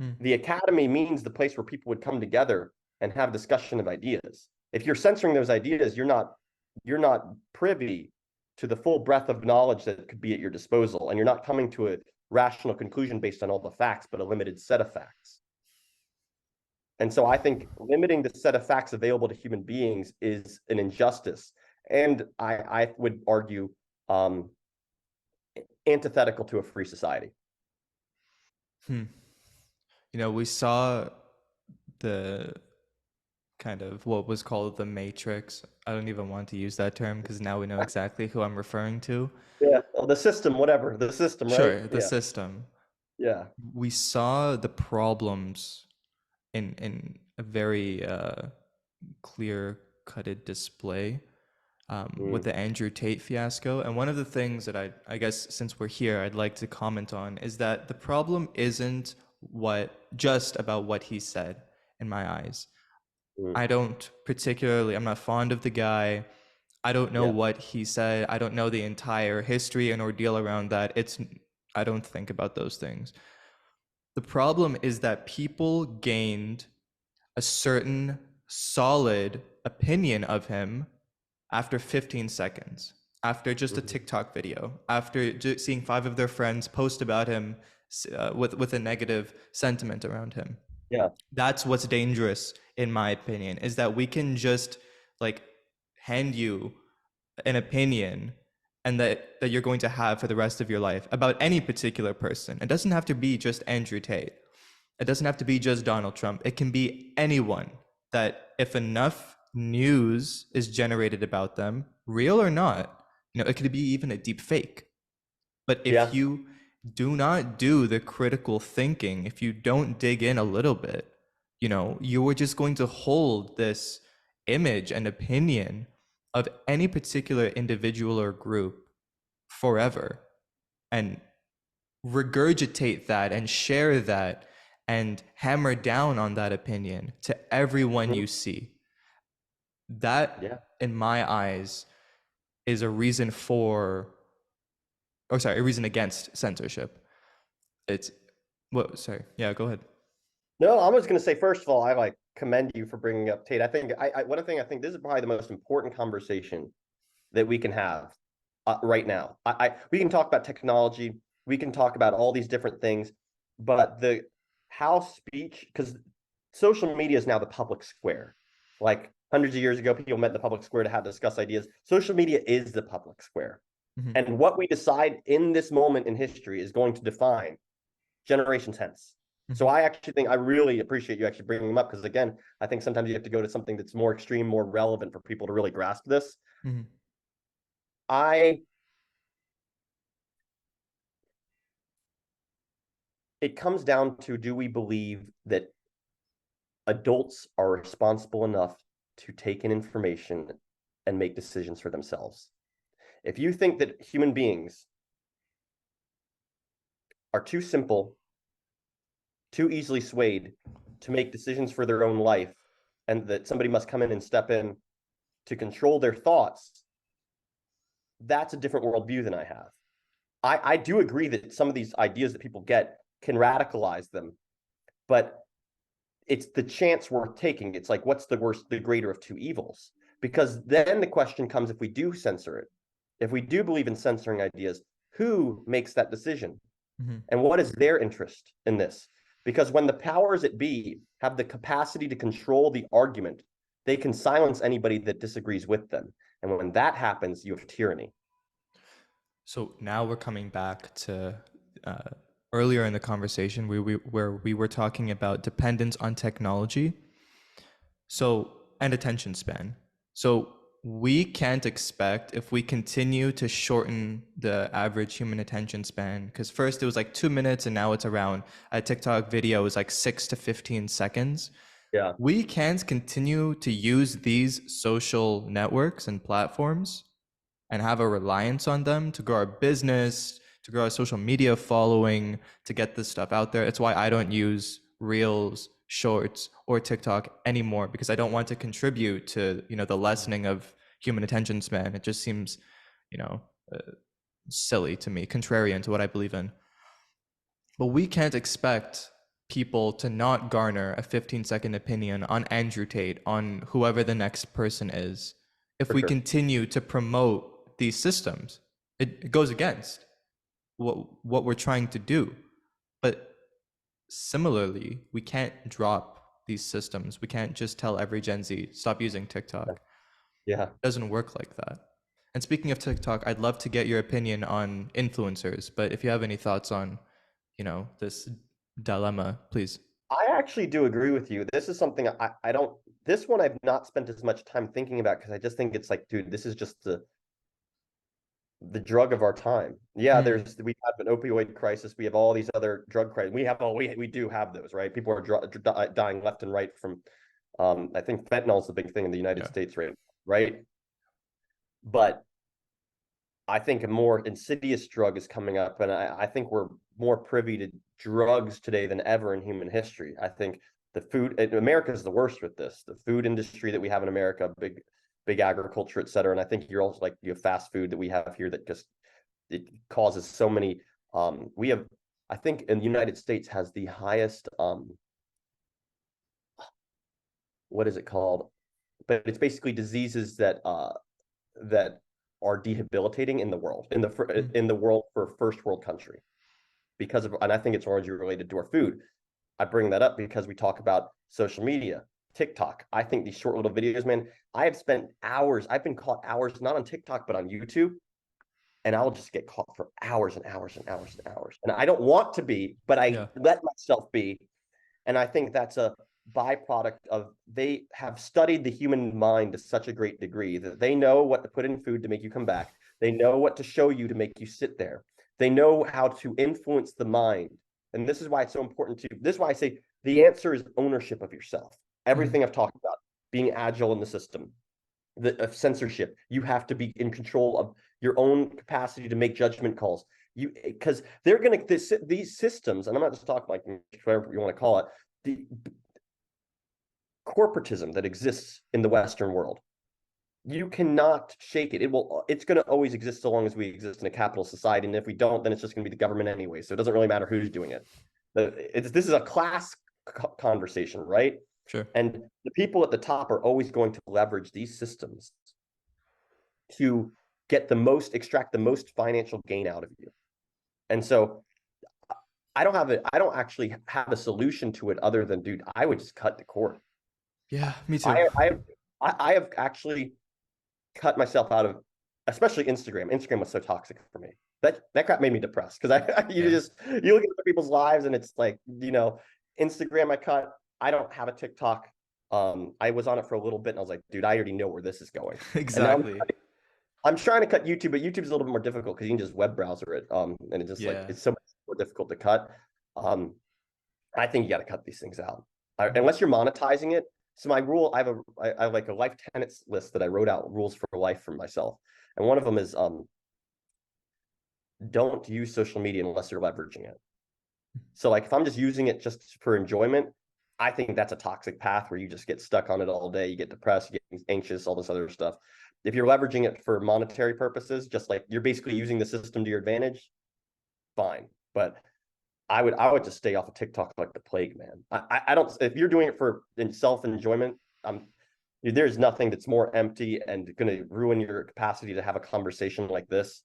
Hmm. the academy means the place where people would come together and have discussion of ideas. If you're censoring those ideas, you're not privy to the full breadth of knowledge that could be at your disposal, and you're not coming to a rational conclusion based on all the facts, but a limited set of facts. And so I think limiting the set of facts available to human beings is an injustice, and I would argue um, antithetical to a free society. Hmm. We saw the kind of what was called the Matrix. I don't even want to use that term because now we know exactly who I'm referring to. Yeah. Oh, the system, whatever. The system, right? Sure, the Yeah. system. Yeah. We saw the problems in a very clear-cutted display with Mm, the Andrew Tate fiasco. And one of the things that I guess since we're here, I'd like to comment on is that the problem isn't just about what he said in my eyes. mm. I'm not fond of the guy. I don't know Yeah. what he said. I don't know the entire history and ordeal around that. I don't think about those things. The problem is that people gained a certain solid opinion of him after 15 seconds, after just a Mhm. TikTok video, after seeing five of their friends post about him with a negative sentiment around him. Yeah. That's what's dangerous, in my opinion, is that we can just like hand you an opinion and that you're going to have for the rest of your life about any particular person. It doesn't have to be just Andrew Tate. It doesn't have to be just Donald Trump. It can be anyone that if enough news is generated about them, real or not, it could be even a deep fake. But if Yeah. you do not do the critical thinking, if you don't dig in a little bit, you are just going to hold this image and opinion of any particular individual or group forever and regurgitate that and share that and hammer down on that opinion to everyone Mhm. you see. That, Yeah. in my eyes, is a reason a reason against censorship. It's what? Sorry. Yeah, go ahead. No, I was going to say, first of all, I like commend you for bringing up Tate. I think one thing I think this is probably the most important conversation that we can have right now. We can talk about technology, we can talk about all these different things, but the how speech, because social media is now the public square. Like hundreds of years ago, people met in the public square to have discuss ideas. Social media is the public square, Mm-hmm. and what we decide in this moment in history is going to define generations hence. So Mm-hmm. I actually think I really appreciate you actually bringing them up because again, I think sometimes you have to go to something that's more extreme, more relevant for people to really grasp this. Mm-hmm. I It comes down to, do we believe that adults are responsible enough to take in information and make decisions for themselves? If you think that human beings are too simple, too easily swayed to make decisions for their own life, and that somebody must come in and step in to control their thoughts, that's a different worldview than I have. I do agree that some of these ideas that people get can radicalize them, but it's the chance worth taking. It's like, what's the greater of two evils? Because then the question comes, if we do censor it, if we do believe in censoring ideas, who makes that decision? Mm-hmm. And what is their interest in this? Because when the powers that be have the capacity to control the argument, they can silence anybody that disagrees with them. And when that happens, you have tyranny. So now we're coming back to uh, earlier in the conversation where we were talking about dependence on technology. So, and attention span. So, we can't expect if we continue to shorten the average human attention span, because first it was like 2 minutes and now it's around a TikTok video is like 6 to 15 seconds. Yeah. We can't continue to use these social networks and platforms and have a reliance on them to grow our business, to grow our social media following, to get this stuff out there. It's why I don't use Reels, Shorts, or TikTok anymore because I don't want to contribute to, the lessening of human attention span. It just seems, you know, uh, silly to me, contrarian to what I believe in. But we can't expect people to not garner a 15-second opinion on Andrew Tate, on whoever the next person is, if For we sure. continue to promote these systems. It goes against what we're trying to do. But similarly, we can't drop these systems. We can't just tell every Gen Z, stop using TikTok. Yeah. It doesn't work like that. And speaking of TikTok, I'd love to get your opinion on influencers, but if you have any thoughts on, this dilemma, please. I actually do agree with you. This is something I don't, this one I've not spent as much time thinking about because I just think it's like, dude, this is just the drug of our time. Yeah, Mm, we have an opioid crisis. We have all these other drug crises. We do have those, right? People are dying left and right from, I think fentanyl is the big thing in the United yeah. States, right? But I think a more insidious drug is coming up, and I think we're more privy to drugs today than ever in human history. I think America is the worst with this. The food industry that we have in America, big agriculture, et cetera. And I think you're also like you have fast food that we have here that just it causes so many. We have, I think, in the United States has the highest. What is it called? But it's basically diseases that are debilitating in the world Mm, in the world for a first world country because of, and I think it's largely related to our food. I bring that up because we talk about social media, TikTok. I think these short little videos, man, I have spent hours, I've been caught hours, not on TikTok, but on YouTube. And I'll just get caught for hours and hours and hours and hours. And I don't want to be, but I yeah. let myself be. And I think that's a byproduct of they have studied the human mind to such a great degree that they know what to put in food to make you come back. They know what to show you to make you sit there. They know how to influence the mind. And this is why it's so important to, this is why I say the answer is ownership of yourself. Mm, Everything I've talked about, being agile in the system, the censorship, you have to be in control of your own capacity to make judgment calls. Because they're going to, these systems, and I'm not just talking like whatever you want to call it, the corporatism that exists in the Western world. You cannot shake it. It's going to always exist so long as we exist in a capitalist society. And if we don't, then it's just going to be the government anyway. So it doesn't really matter who's doing it. This is a class conversation, right? sure. And the people at the top are always going to leverage these systems to extract the most financial gain out of you. And so I don't actually have a solution to it other than, dude, I would just cut the cord. Yeah, me too. I have actually cut myself out of, especially Instagram. Instagram was so toxic for me. That crap made me depressed because Yeah. you look at other people's lives and it's like, Instagram I cut. I don't have a TikTok. I was on it for a little bit and I was like, dude, I already know where this is going. And now Exactly. I'm trying to cut YouTube, but YouTube's a little bit more difficult because you can just web browser it. And it's just like Yeah. it's so much more difficult to cut. Um, I think you got to cut these things out Mm, unless you're monetizing it. So my rule, I have like a life tenets list that I wrote out rules for life for myself, and one of them is don't use social media unless you're leveraging it. So like if I'm just using it just for enjoyment, I think that's a toxic path where you just get stuck on it all day. You get depressed, you get anxious, all this other stuff. If you're leveraging it for monetary purposes, just like you're basically using the system to your advantage, fine. But I would just stay off of TikTok like the plague, man. I don't, if you're doing it for self enjoyment, there's nothing that's more empty and going to ruin your capacity to have a conversation like this.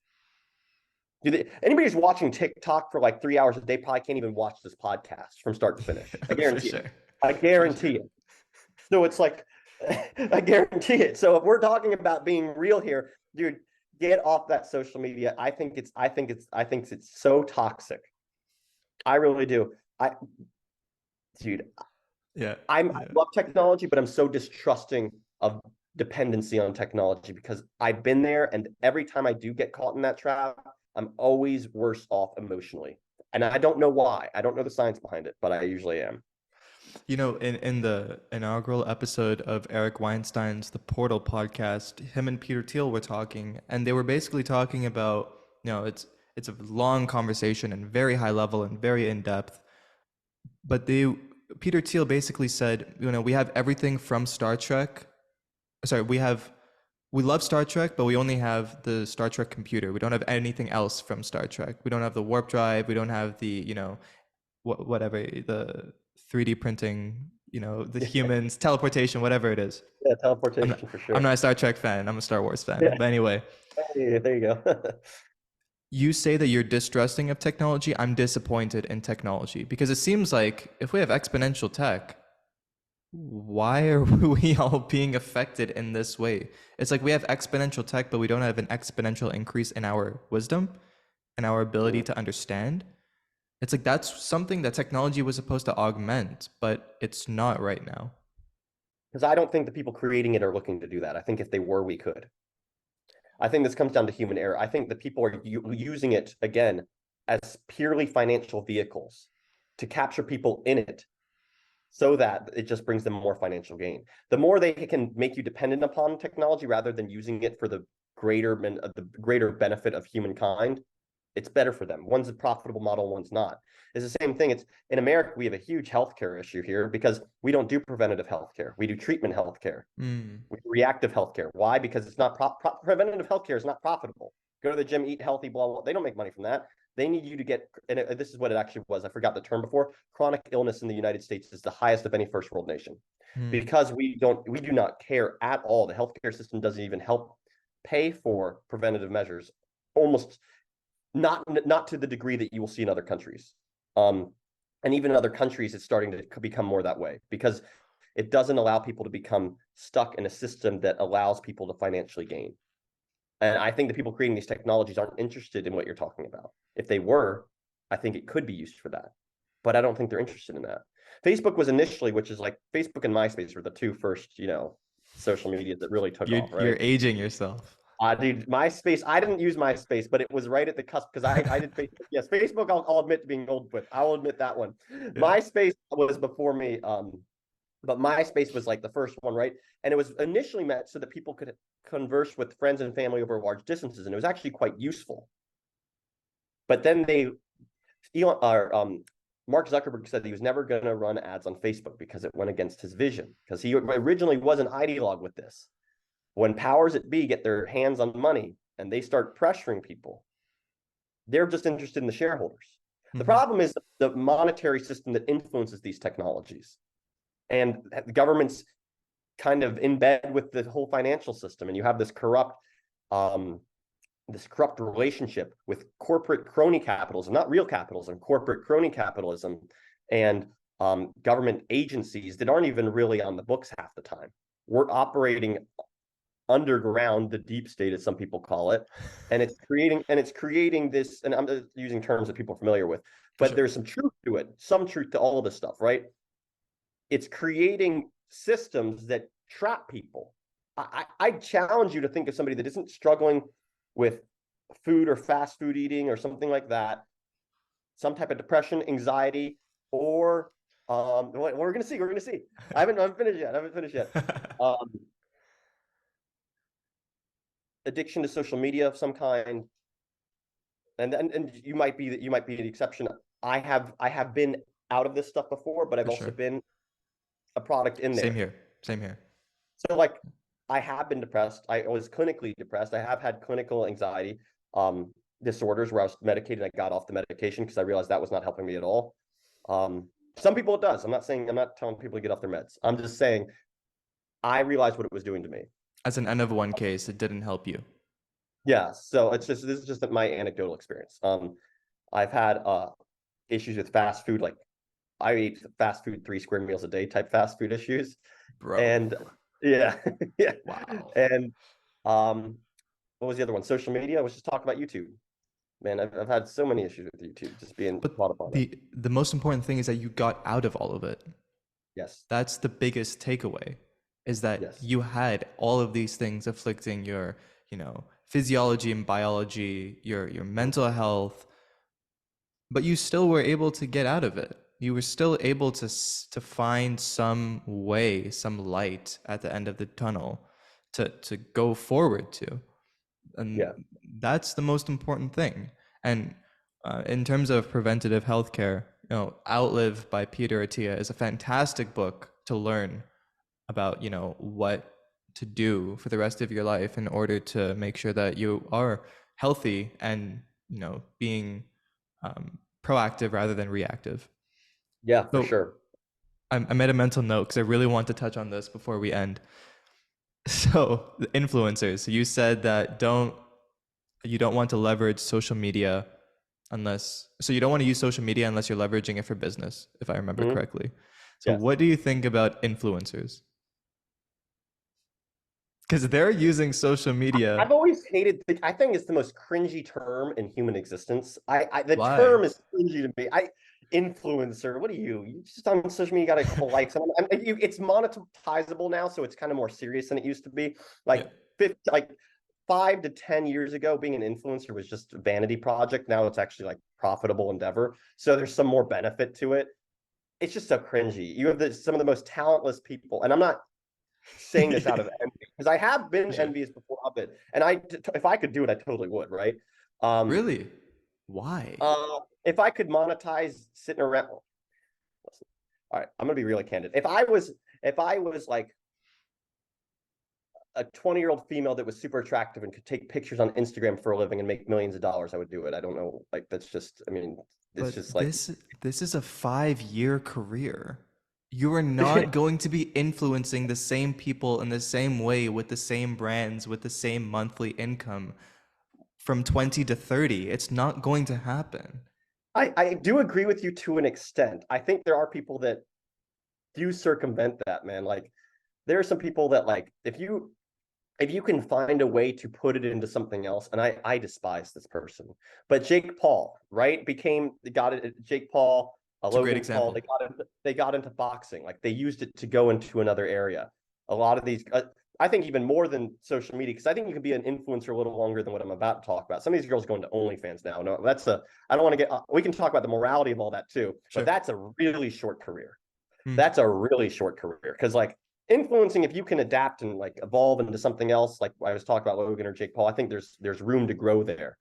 Anybody who's watching TikTok for like 3 hours a day probably can't even watch this podcast from start to finish. I for guarantee it. sure. I For guarantee sure. it. So it's like, I guarantee it. So if we're talking about being real here, dude, get off that social media. I think it's so toxic. I really do. Dude, Yeah. I Yeah. love technology, but I'm so distrusting of dependency on technology because I've been there, and every time I do get caught in that trap, I'm always worse off emotionally. And I don't know why. I don't know the science behind it, but I usually am. In the inaugural episode of Eric Weinstein's The Portal podcast, him and Peter Thiel were talking, and they were basically talking about, it's a long conversation and very high level and very in depth. But Peter Thiel basically said, we have everything from Star Trek. Sorry, we love Star Trek, but we only have the Star Trek computer. We don't have anything else from Star Trek. We don't have the warp drive. We don't have the, whatever, the 3D printing, the Yeah, humans, teleportation, whatever it is. yeah, I'm not, teleportation for I'm sure. not a Star Trek fan. I'm a Star Wars fan. Yeah, But anyway, hey, there you go. you say that you're distrusting of technology. I'm disappointed in technology because it seems like if we have exponential tech, why are we all being affected in this way? It's like we have exponential tech, but we don't have an exponential increase in our wisdom and our ability Mm. to understand. It's like that's something that technology was supposed to augment, but it's not right now. Because I don't think the people creating it are looking to do that. I think if they were, we could. I think this comes down to human error. I think that people are using it again as purely financial vehicles to capture people in it so that it just brings them more financial gain. The more they can make you dependent upon technology rather than using it for the greater benefit of humankind, it's better for them. One's a profitable model, one's not. It's the same thing. It's in America, we have a huge healthcare issue here because we don't do preventative healthcare. We do treatment healthcare. Mm. We do reactive healthcare. Why? Because it's not preventative healthcare is not profitable. Go to the gym, eat healthy, blah, blah. They don't make money from that. They need you to get, and this is what it actually was. I forgot the term before. Chronic illness in the United States is the highest of any first world nation Mm. because we do not care at all. The healthcare system doesn't even help pay for preventative measures, almost not to the degree that you will see in other countries. And even in other countries, it's starting to become more that way because it doesn't allow people to become stuck in a system that allows people to financially gain. And I think the people creating these technologies aren't interested in what you're talking about. If they were, I think it could be used for that. But I don't think they're interested in that. Facebook was initially, which is like Facebook and MySpace were the two first, social media that really took You're off, you're right? aging yourself. Dude, MySpace, I didn't use MySpace, but it was right at the cusp because I did Facebook. Yes, Facebook, I'll admit to being old with. I will admit that one. Yeah. MySpace was before me. But MySpace was like the first one, right? And it was initially meant so that people could converse with friends and family over large distances, and it was actually quite useful. But then Mark Zuckerberg said he was never going to run ads on Facebook because it went against his vision. Because he originally was an ideologue with this. When powers that be get their hands on money and they start pressuring people, they're just interested in the shareholders. The Hmm. problem is the monetary system that influences these technologies. And the governments kind of in bed with the whole financial system, and you have um, this corrupt relationship with corporate crony capitalism, not real capitalism, corporate crony capitalism, and government agencies that aren't even really on the books half the time. We're operating underground, the deep state, as some people call it, and it's creating this. And I'm just using terms that people are familiar with, For but sure. there's some truth to it, some truth to all of this stuff, right? It's creating systems that trap people. I challenge you to think of somebody that isn't struggling with food or fast food eating or something like that, some type of depression, anxiety, or we're gonna see. We're gonna see. I haven't finished yet. I haven't finished yet. Um, Addiction to social media of some kind, and you might be the exception. I have been out of this stuff before, but I've For also sure. been a product in Same there. here. Same here. So like I have been depressed. I was clinically depressed. I have had clinical anxiety disorders where I was medicated. I got off the medication because I realized that was not helping me at all. Some people it does. I'm not telling people to get off their meds. I'm just saying I realized what it was doing to me. As an N of one case, it didn't help you. Yeah. So this is just my anecdotal experience. I've had issues with fast food, like I eat fast food 3 square meals a day type fast food issues. Bro. And yeah, yeah. Wow. And um, what was the other one? Social media. I was just talking about YouTube. Man, I've had so many issues with YouTube, just being But caught up on it. the most important thing is that you got out of all of it. Yes, That's the biggest takeaway, is that yes, you had all of these things afflicting your, physiology and biology, your mental health, but you still were able to get out of it. You were still able to find some way, some light at the end of the tunnel to go forward to. And yeah, that's the most important thing. And in terms of preventative healthcare, Outlive by Peter Attia is a fantastic book to learn about, what to do for the rest of your life in order to make sure that you are healthy and, being proactive rather than reactive. yeah, for So sure. I made a mental note because I really want to touch on this before we end. So the influencers, you said that you don't want to leverage social media so you don't want to use social media unless you're leveraging it for business, if I remember Hmm. correctly. So Yes. what do you think about influencers? because they're using social media. I've always hated. I think it's the most cringy term in human existence. The Why? term is cringy to me. Influencer. What are you? You just on social media, you got a couple likes, and it's monetizable now, so it's kind of more serious than it used to be. Yeah, Like 5 to 10 years ago, being an influencer was just a vanity project. Now it's actually like profitable endeavor. So there's some more benefit to it. It's just so cringy. You have some of the most talentless people, and I'm not saying this out of envy because I have for been sure. envious before of it, and if I could do it, I totally would, right? Um, Really? Why? if I could monetize sitting around, listen, all right, I'm gonna be really candid. If I was like a 20-year-old female that was super attractive and could take pictures on Instagram for a living and make millions of dollars, I would do it. I don't know, like that's just, I mean, it's just But like this is a 5-year career. You are not going to be influencing the same people in the same way with the same brands with the same monthly income from 20 to 30. It's not going to happen. I do agree with you to an extent. I think there are people that do circumvent that, man. Like there are some people that like if you can find a way to put it into something else, and I despise this person, but Jake Paul, right, got it. Jake Paul, It's a great Logan Paul, example. they got into boxing, like they used it to go into another area. A lot of these, I think, even more than social media, because I think you can be an influencer a little longer than what I'm about to talk about. Some of these girls go into OnlyFans now. No, I don't want to get. We can talk about the morality of all that too, but Sure. that's a really short career. Hmm. That's a really short career because like influencing, if you can adapt and like evolve into something else, like I was talking about Logan or Jake Paul, I think there's room to grow there.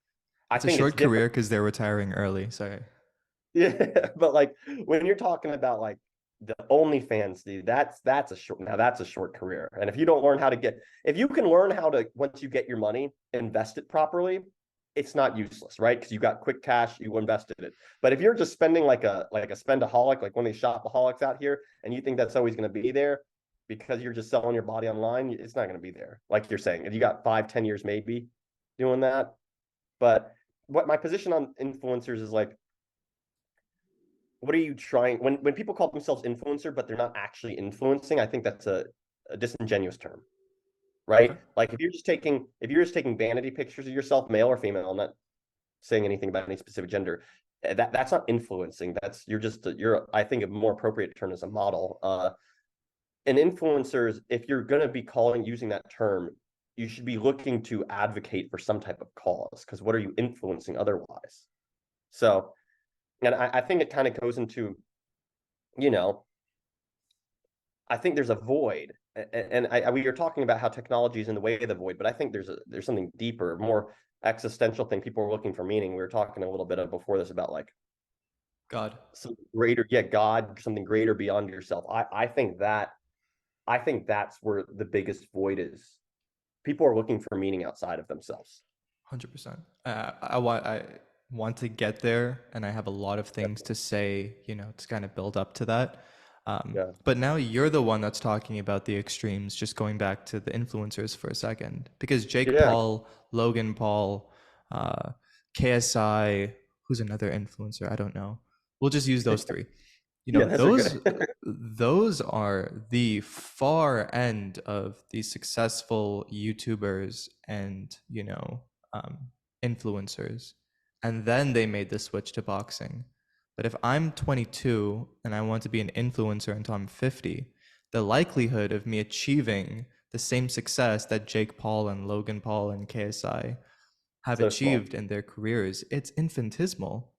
I It's a think it's short different. career because they're retiring early. Sorry. Yeah, but like when you're talking about like the OnlyFans, dude, that's a short career. And if you can learn how to, once you get your money, invest it properly, it's not useless, right? Because you got quick cash, you invested it. But if you're just spending like a spendaholic, like one of these shopaholics out here, and you think that's always going to be there because you're just selling your body online, it's not going to be there. Like you're saying, if you got 5, 10 years maybe doing that. But what my position on influencers is like, what are you trying when people call themselves influencer but they're not actually influencing? I think that's a disingenuous term, Okay. right? Like if you're just taking vanity pictures of yourself, male or female, I'm not saying anything about any specific gender, that's not influencing. You're, I think, a more appropriate term is a model. And influencers, if you're going to be using that term, you should be looking to advocate for some type of cause, because what are you influencing otherwise? So, and I think it kind of goes into, you know, I think there's a void, and we were talking about how technology is in the way of the void, but I think there's something deeper, more existential thing. People are looking for meaning. We were talking a little bit of before this about like God. some greater, yeah, God, something greater beyond yourself. I think that's where the biggest void is. People are looking for meaning outside of themselves. 100%. I want to get there, and I have a lot of things to say, to kind of build up to that. Yeah, But now you're the one that's talking about the extremes, just going back to the influencers for a second. Because Jake yeah, Paul, Logan Paul, uh, KSI, who's another influencer? I don't know. We'll just use those three. yeah. Those are Those good. those are the far end of the successful YouTubers and um, influencers, and then they made the switch to boxing. But if I'm 22 and I want to be an influencer until I'm 50, the likelihood of me achieving the same success that Jake Paul and Logan Paul and KSI have So small. achieved in their careers, it's infinitesimal.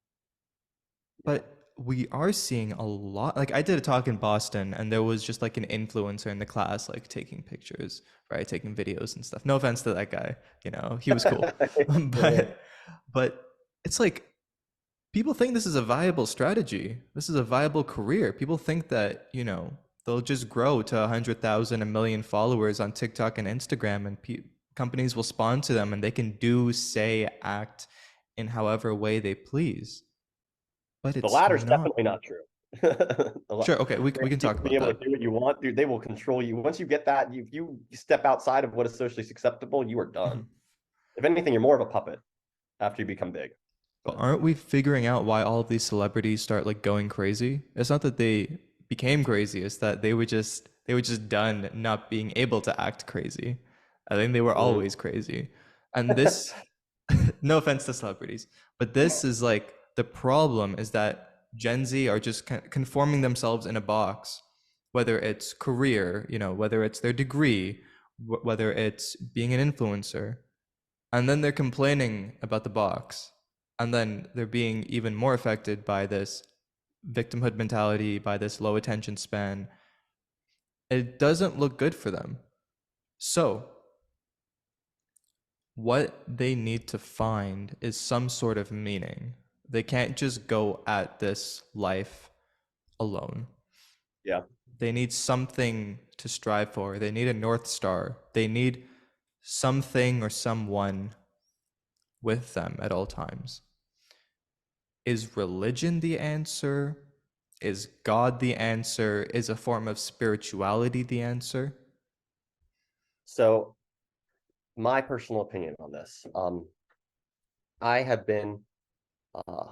Yeah. But we are seeing a lot. Like I did a talk in Boston, and there was just like an influencer in the class, like taking pictures, right, taking videos and stuff. No offense to that guy, he was cool, Yeah. but it's like people think this is a viable strategy. This is a viable career. People think that they'll just grow to 100,000, a million followers on TikTok and Instagram, and companies will sponsor them, and they can do, say, act in however way they please. But The it's latter's not. definitely not true. Sure. Okay. We can You talk being about able to that. do what you want, dude, they will control you. Once you get that, if you step outside of what is socially acceptable, you are done. Mhm. If anything, you're more of a puppet after you become big. But But aren't we figuring out why all of these celebrities start like going crazy? It's not that they became crazy, it's that they were just done not being able to act crazy. I think they were Mhm. always crazy. And this, no offense to celebrities, but this is like the problem is that Gen Z are just conforming themselves in a box, whether it's career, whether it's their degree, whether it's being an influencer. And then they're complaining about the box. And then they're being even more affected by this victimhood mentality, by this low attention span. It doesn't look good for them. So, what they need to find is some sort of meaning. They can't just go at this life alone. Yeah. They need something to strive for. They need a North Star. They need something or someone with them at all times. Is religion the answer? Is God the answer? Is a form of spirituality the answer? So my personal opinion on this, I have been uh,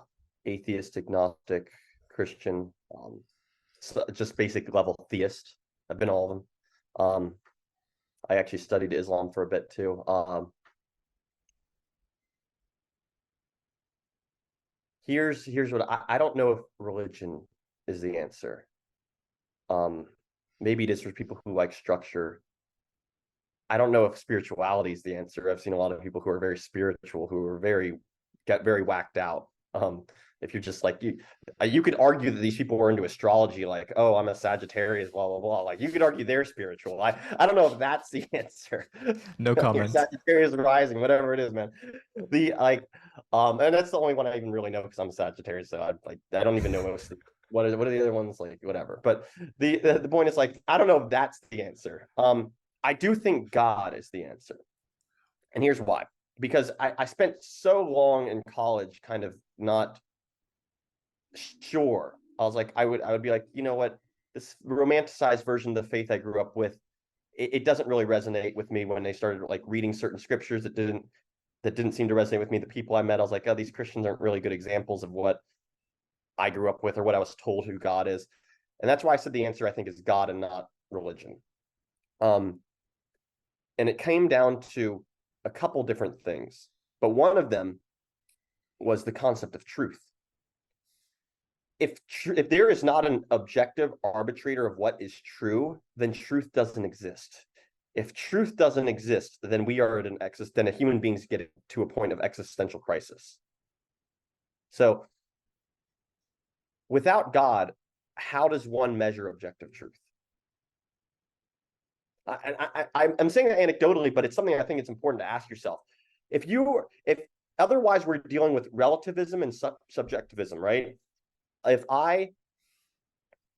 atheist, agnostic, Christian, just basic level theist. I've been all of them. I actually studied Islam for a bit too. Here's what I don't know if religion is the answer. Um, Maybe it is for people who like structure. I don't know if spirituality is the answer. I've seen a lot of people who are very spiritual, who are get very whacked out. If you're just like you could argue that these people were into astrology, like, oh, I'm a Sagittarius, blah blah blah. Like you could argue they're spiritual. I don't know if that's the answer. No Your comment. Sagittarius rising, whatever it is, man. The like, and that's the only one I even really know because I'm a Sagittarius, so I don't even know what are the other ones like, whatever. But the point is like, I don't know if that's the answer. I do think God is the answer. And here's why. Because I spent so long in college kind of not sure. I was like, I would be like, you know what? This romanticized version of the faith I grew up with, it doesn't really resonate with me when they started like reading certain scriptures that didn't seem to resonate with me. The people I met, I was like, oh, these Christians aren't really good examples of what I grew up with or what I was told who God is. And that's why I said the answer I think is God and not religion. Um, and it came down to a couple different things, but one of them was the concept of truth. If there is not an objective arbitrator of what is true, then truth doesn't exist. If truth doesn't exist, then we are at then human beings get to a point of existential crisis. So without God, how does one measure objective truth? I'm saying that anecdotally, but it's something I think it's important to ask yourself. If otherwise we're dealing with relativism and subjectivism, right? If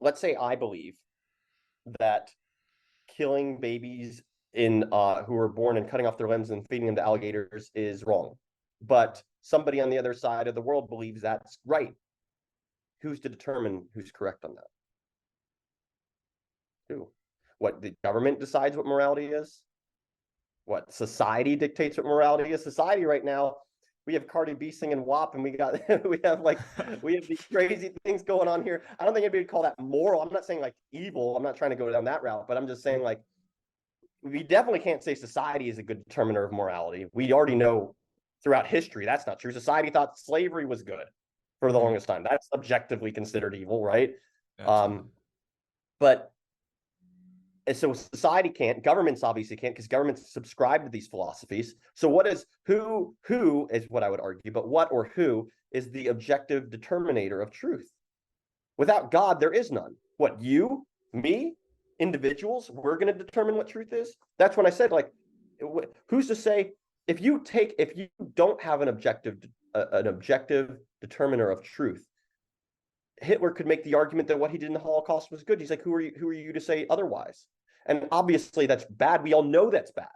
let's say I believe that killing babies in who are born and cutting off their limbs and feeding them to alligators is wrong, but somebody on the other side of the world believes that's right. Who's to determine who's correct on that? Who? What, the government decides what morality is? What, society dictates what morality is? Society right now, we have Cardi B singing WAP, and we have these crazy things going on here. I don't think anybody would call that moral. I'm not saying like evil. I'm not trying to go down that route, but I'm just saying like we definitely can't say society is a good determiner of morality. We already know throughout history that's not true. Society thought slavery was good for the Mhm. longest time. That's objectively considered evil, right? Absolutely. But so society can't, governments obviously can't because governments subscribe to these philosophies. So what is who is what I would argue, but what or who is the objective determinator of truth? Without God, there is none. What, you, me, individuals, we're going to determine what truth is? That's when I said, like, who's to say if you don't have an objective determiner of truth, Hitler could make the argument that what he did in the Holocaust was good. He's like, who are you to say otherwise? And obviously that's bad. We all know that's bad.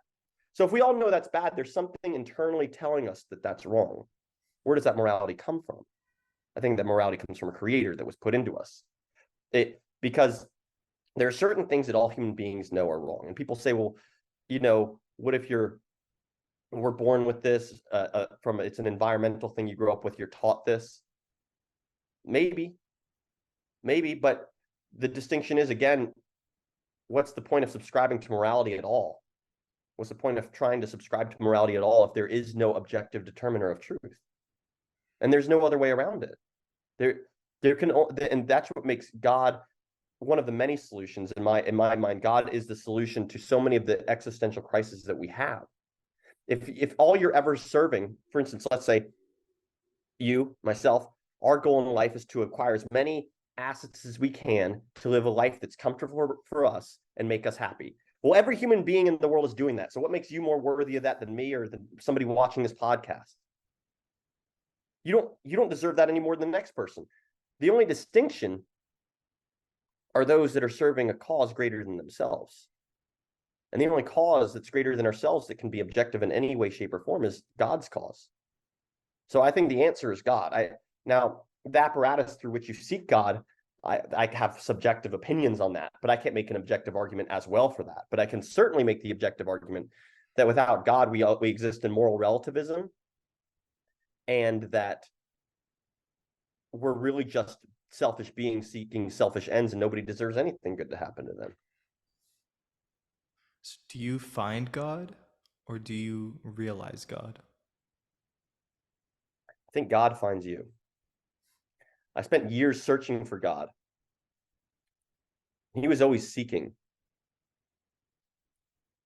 So if we all know that's bad, there's something internally telling us that that's wrong. Where does that morality come from? I think that morality comes from a creator that was put into us. Because there are certain things that all human beings know are wrong. And people say, well, what if we're born with this it's an environmental thing you grew up with, you're taught this. Maybe, but the distinction is, again, what's the point of subscribing to morality at all What's the point of trying to subscribe to morality at all if there is no objective determiner of truth? And there's no other way around it. There can, and that's what makes God one of the many solutions in my mind. God is the solution to so many of the existential crises that we have. If all you're ever serving, for instance, let's say you, myself, our goal in life is to acquire as many assets as we can to live a life that's comfortable for us and make us happy. Well, every human being in the world is doing that. So what makes you more worthy of that than me or than somebody watching this podcast? You don't deserve that any more than the next person. The only distinction are those that are serving a cause greater than themselves. And the only cause that's greater than ourselves that can be objective in any way, shape, or form is God's cause. So I think the answer is God. Now, the apparatus through which you seek God, I have subjective opinions on that, but I can't make an objective argument as well for that. But I can certainly make the objective argument that without God, we exist in moral relativism, and that we're really just selfish beings seeking selfish ends, and nobody deserves anything good to happen to them. So do you find God or do you realize God? I think God finds you. I spent years searching for God. He was always seeking.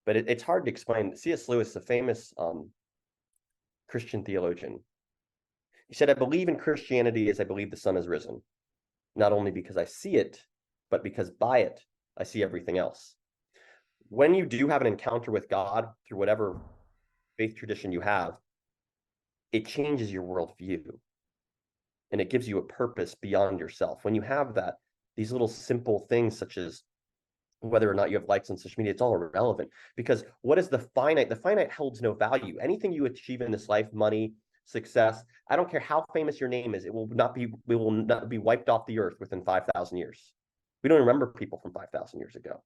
But it's hard to explain. C.S. Lewis, a famous Christian theologian, he said, I believe in Christianity as I believe the sun has risen, not only because I see it, but because by it, I see everything else. When you do have an encounter with God through whatever faith tradition you have, it changes your worldview. And it gives you a purpose beyond yourself. When you have that, these little simple things such as whether or not you have likes on social media, it's all irrelevant. Because what is the finite? The finite holds no value. Anything you achieve in this life, money, success, I don't care how famous your name is, it will not be wiped off the earth within 5,000 years. We don't remember people from 5,000 years ago.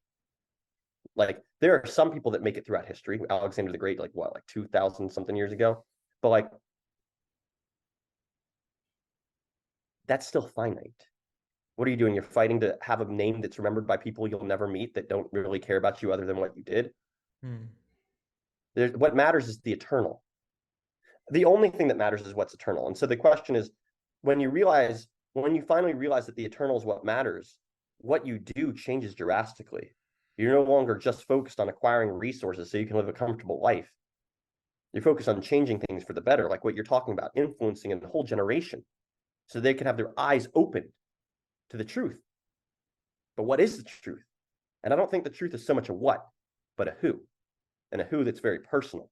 Like, there are some people that make it throughout history. Alexander the Great, like 2,000 something years ago. But like, that's still finite. What are you doing? You're fighting to have a name that's remembered by people you'll never meet that don't really care about you other than what you did. What matters is the eternal. The only thing that matters is what's eternal. And so the question is, when you finally realize that the eternal is what matters, what you do changes drastically. You're no longer just focused on acquiring resources so you can live a comfortable life. You're focused on changing things for the better, like what you're talking about, influencing a whole generation so they can have their eyes opened to the truth. But what is the truth? And I don't think the truth is so much a what, but a who, and a who that's very personal.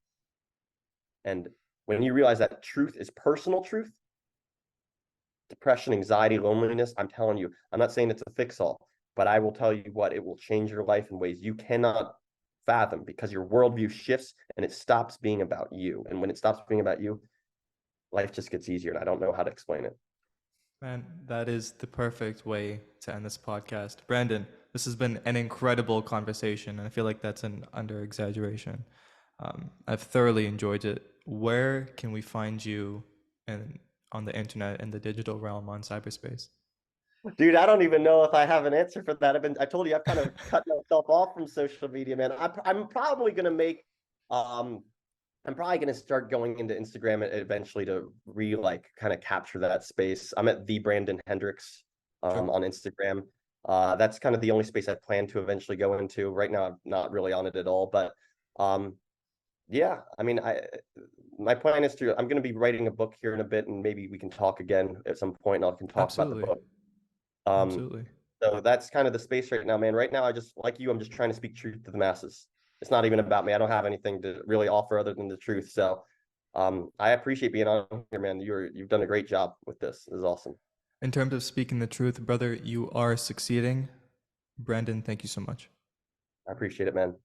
And when you realize that truth is personal truth, depression, anxiety, loneliness, I'm telling you, I'm not saying it's a fix-all, but I will tell you what, it will change your life in ways you cannot fathom, because your worldview shifts and it stops being about you. And when it stops being about you, life just gets easier, and I don't know how to explain it. Man, that is the perfect way to end this podcast. Brandon, this has been an incredible conversation, and I feel like that's an under-exaggeration. I've thoroughly enjoyed it. Where can we find you on the internet, in the digital realm, on cyberspace? Dude, I don't even know if I have an answer for that. I told you, I've kind of cut myself off from social media, man. I'm probably going to make, I'm probably going to start going into Instagram eventually to kind of capture that space. I'm at the Brandon Hendricks Sure. on Instagram. That's kind of the only space I plan to eventually go into. Right now, I'm not really on it at all, but yeah, I mean, my plan is I'm going to be writing a book here in a bit, and maybe we can talk again at some point, and I can talk about the Absolutely. book. Absolutely. So that's kind of the space right now, man. Right now, I'm just trying to speak truth to the masses. It's not even about me. I don't have anything to really offer other than the truth. So I appreciate being on here, man. You've done a great job with this. This is awesome. In terms of speaking the truth, brother, you are succeeding. Brandon, thank you so much. I appreciate it, man.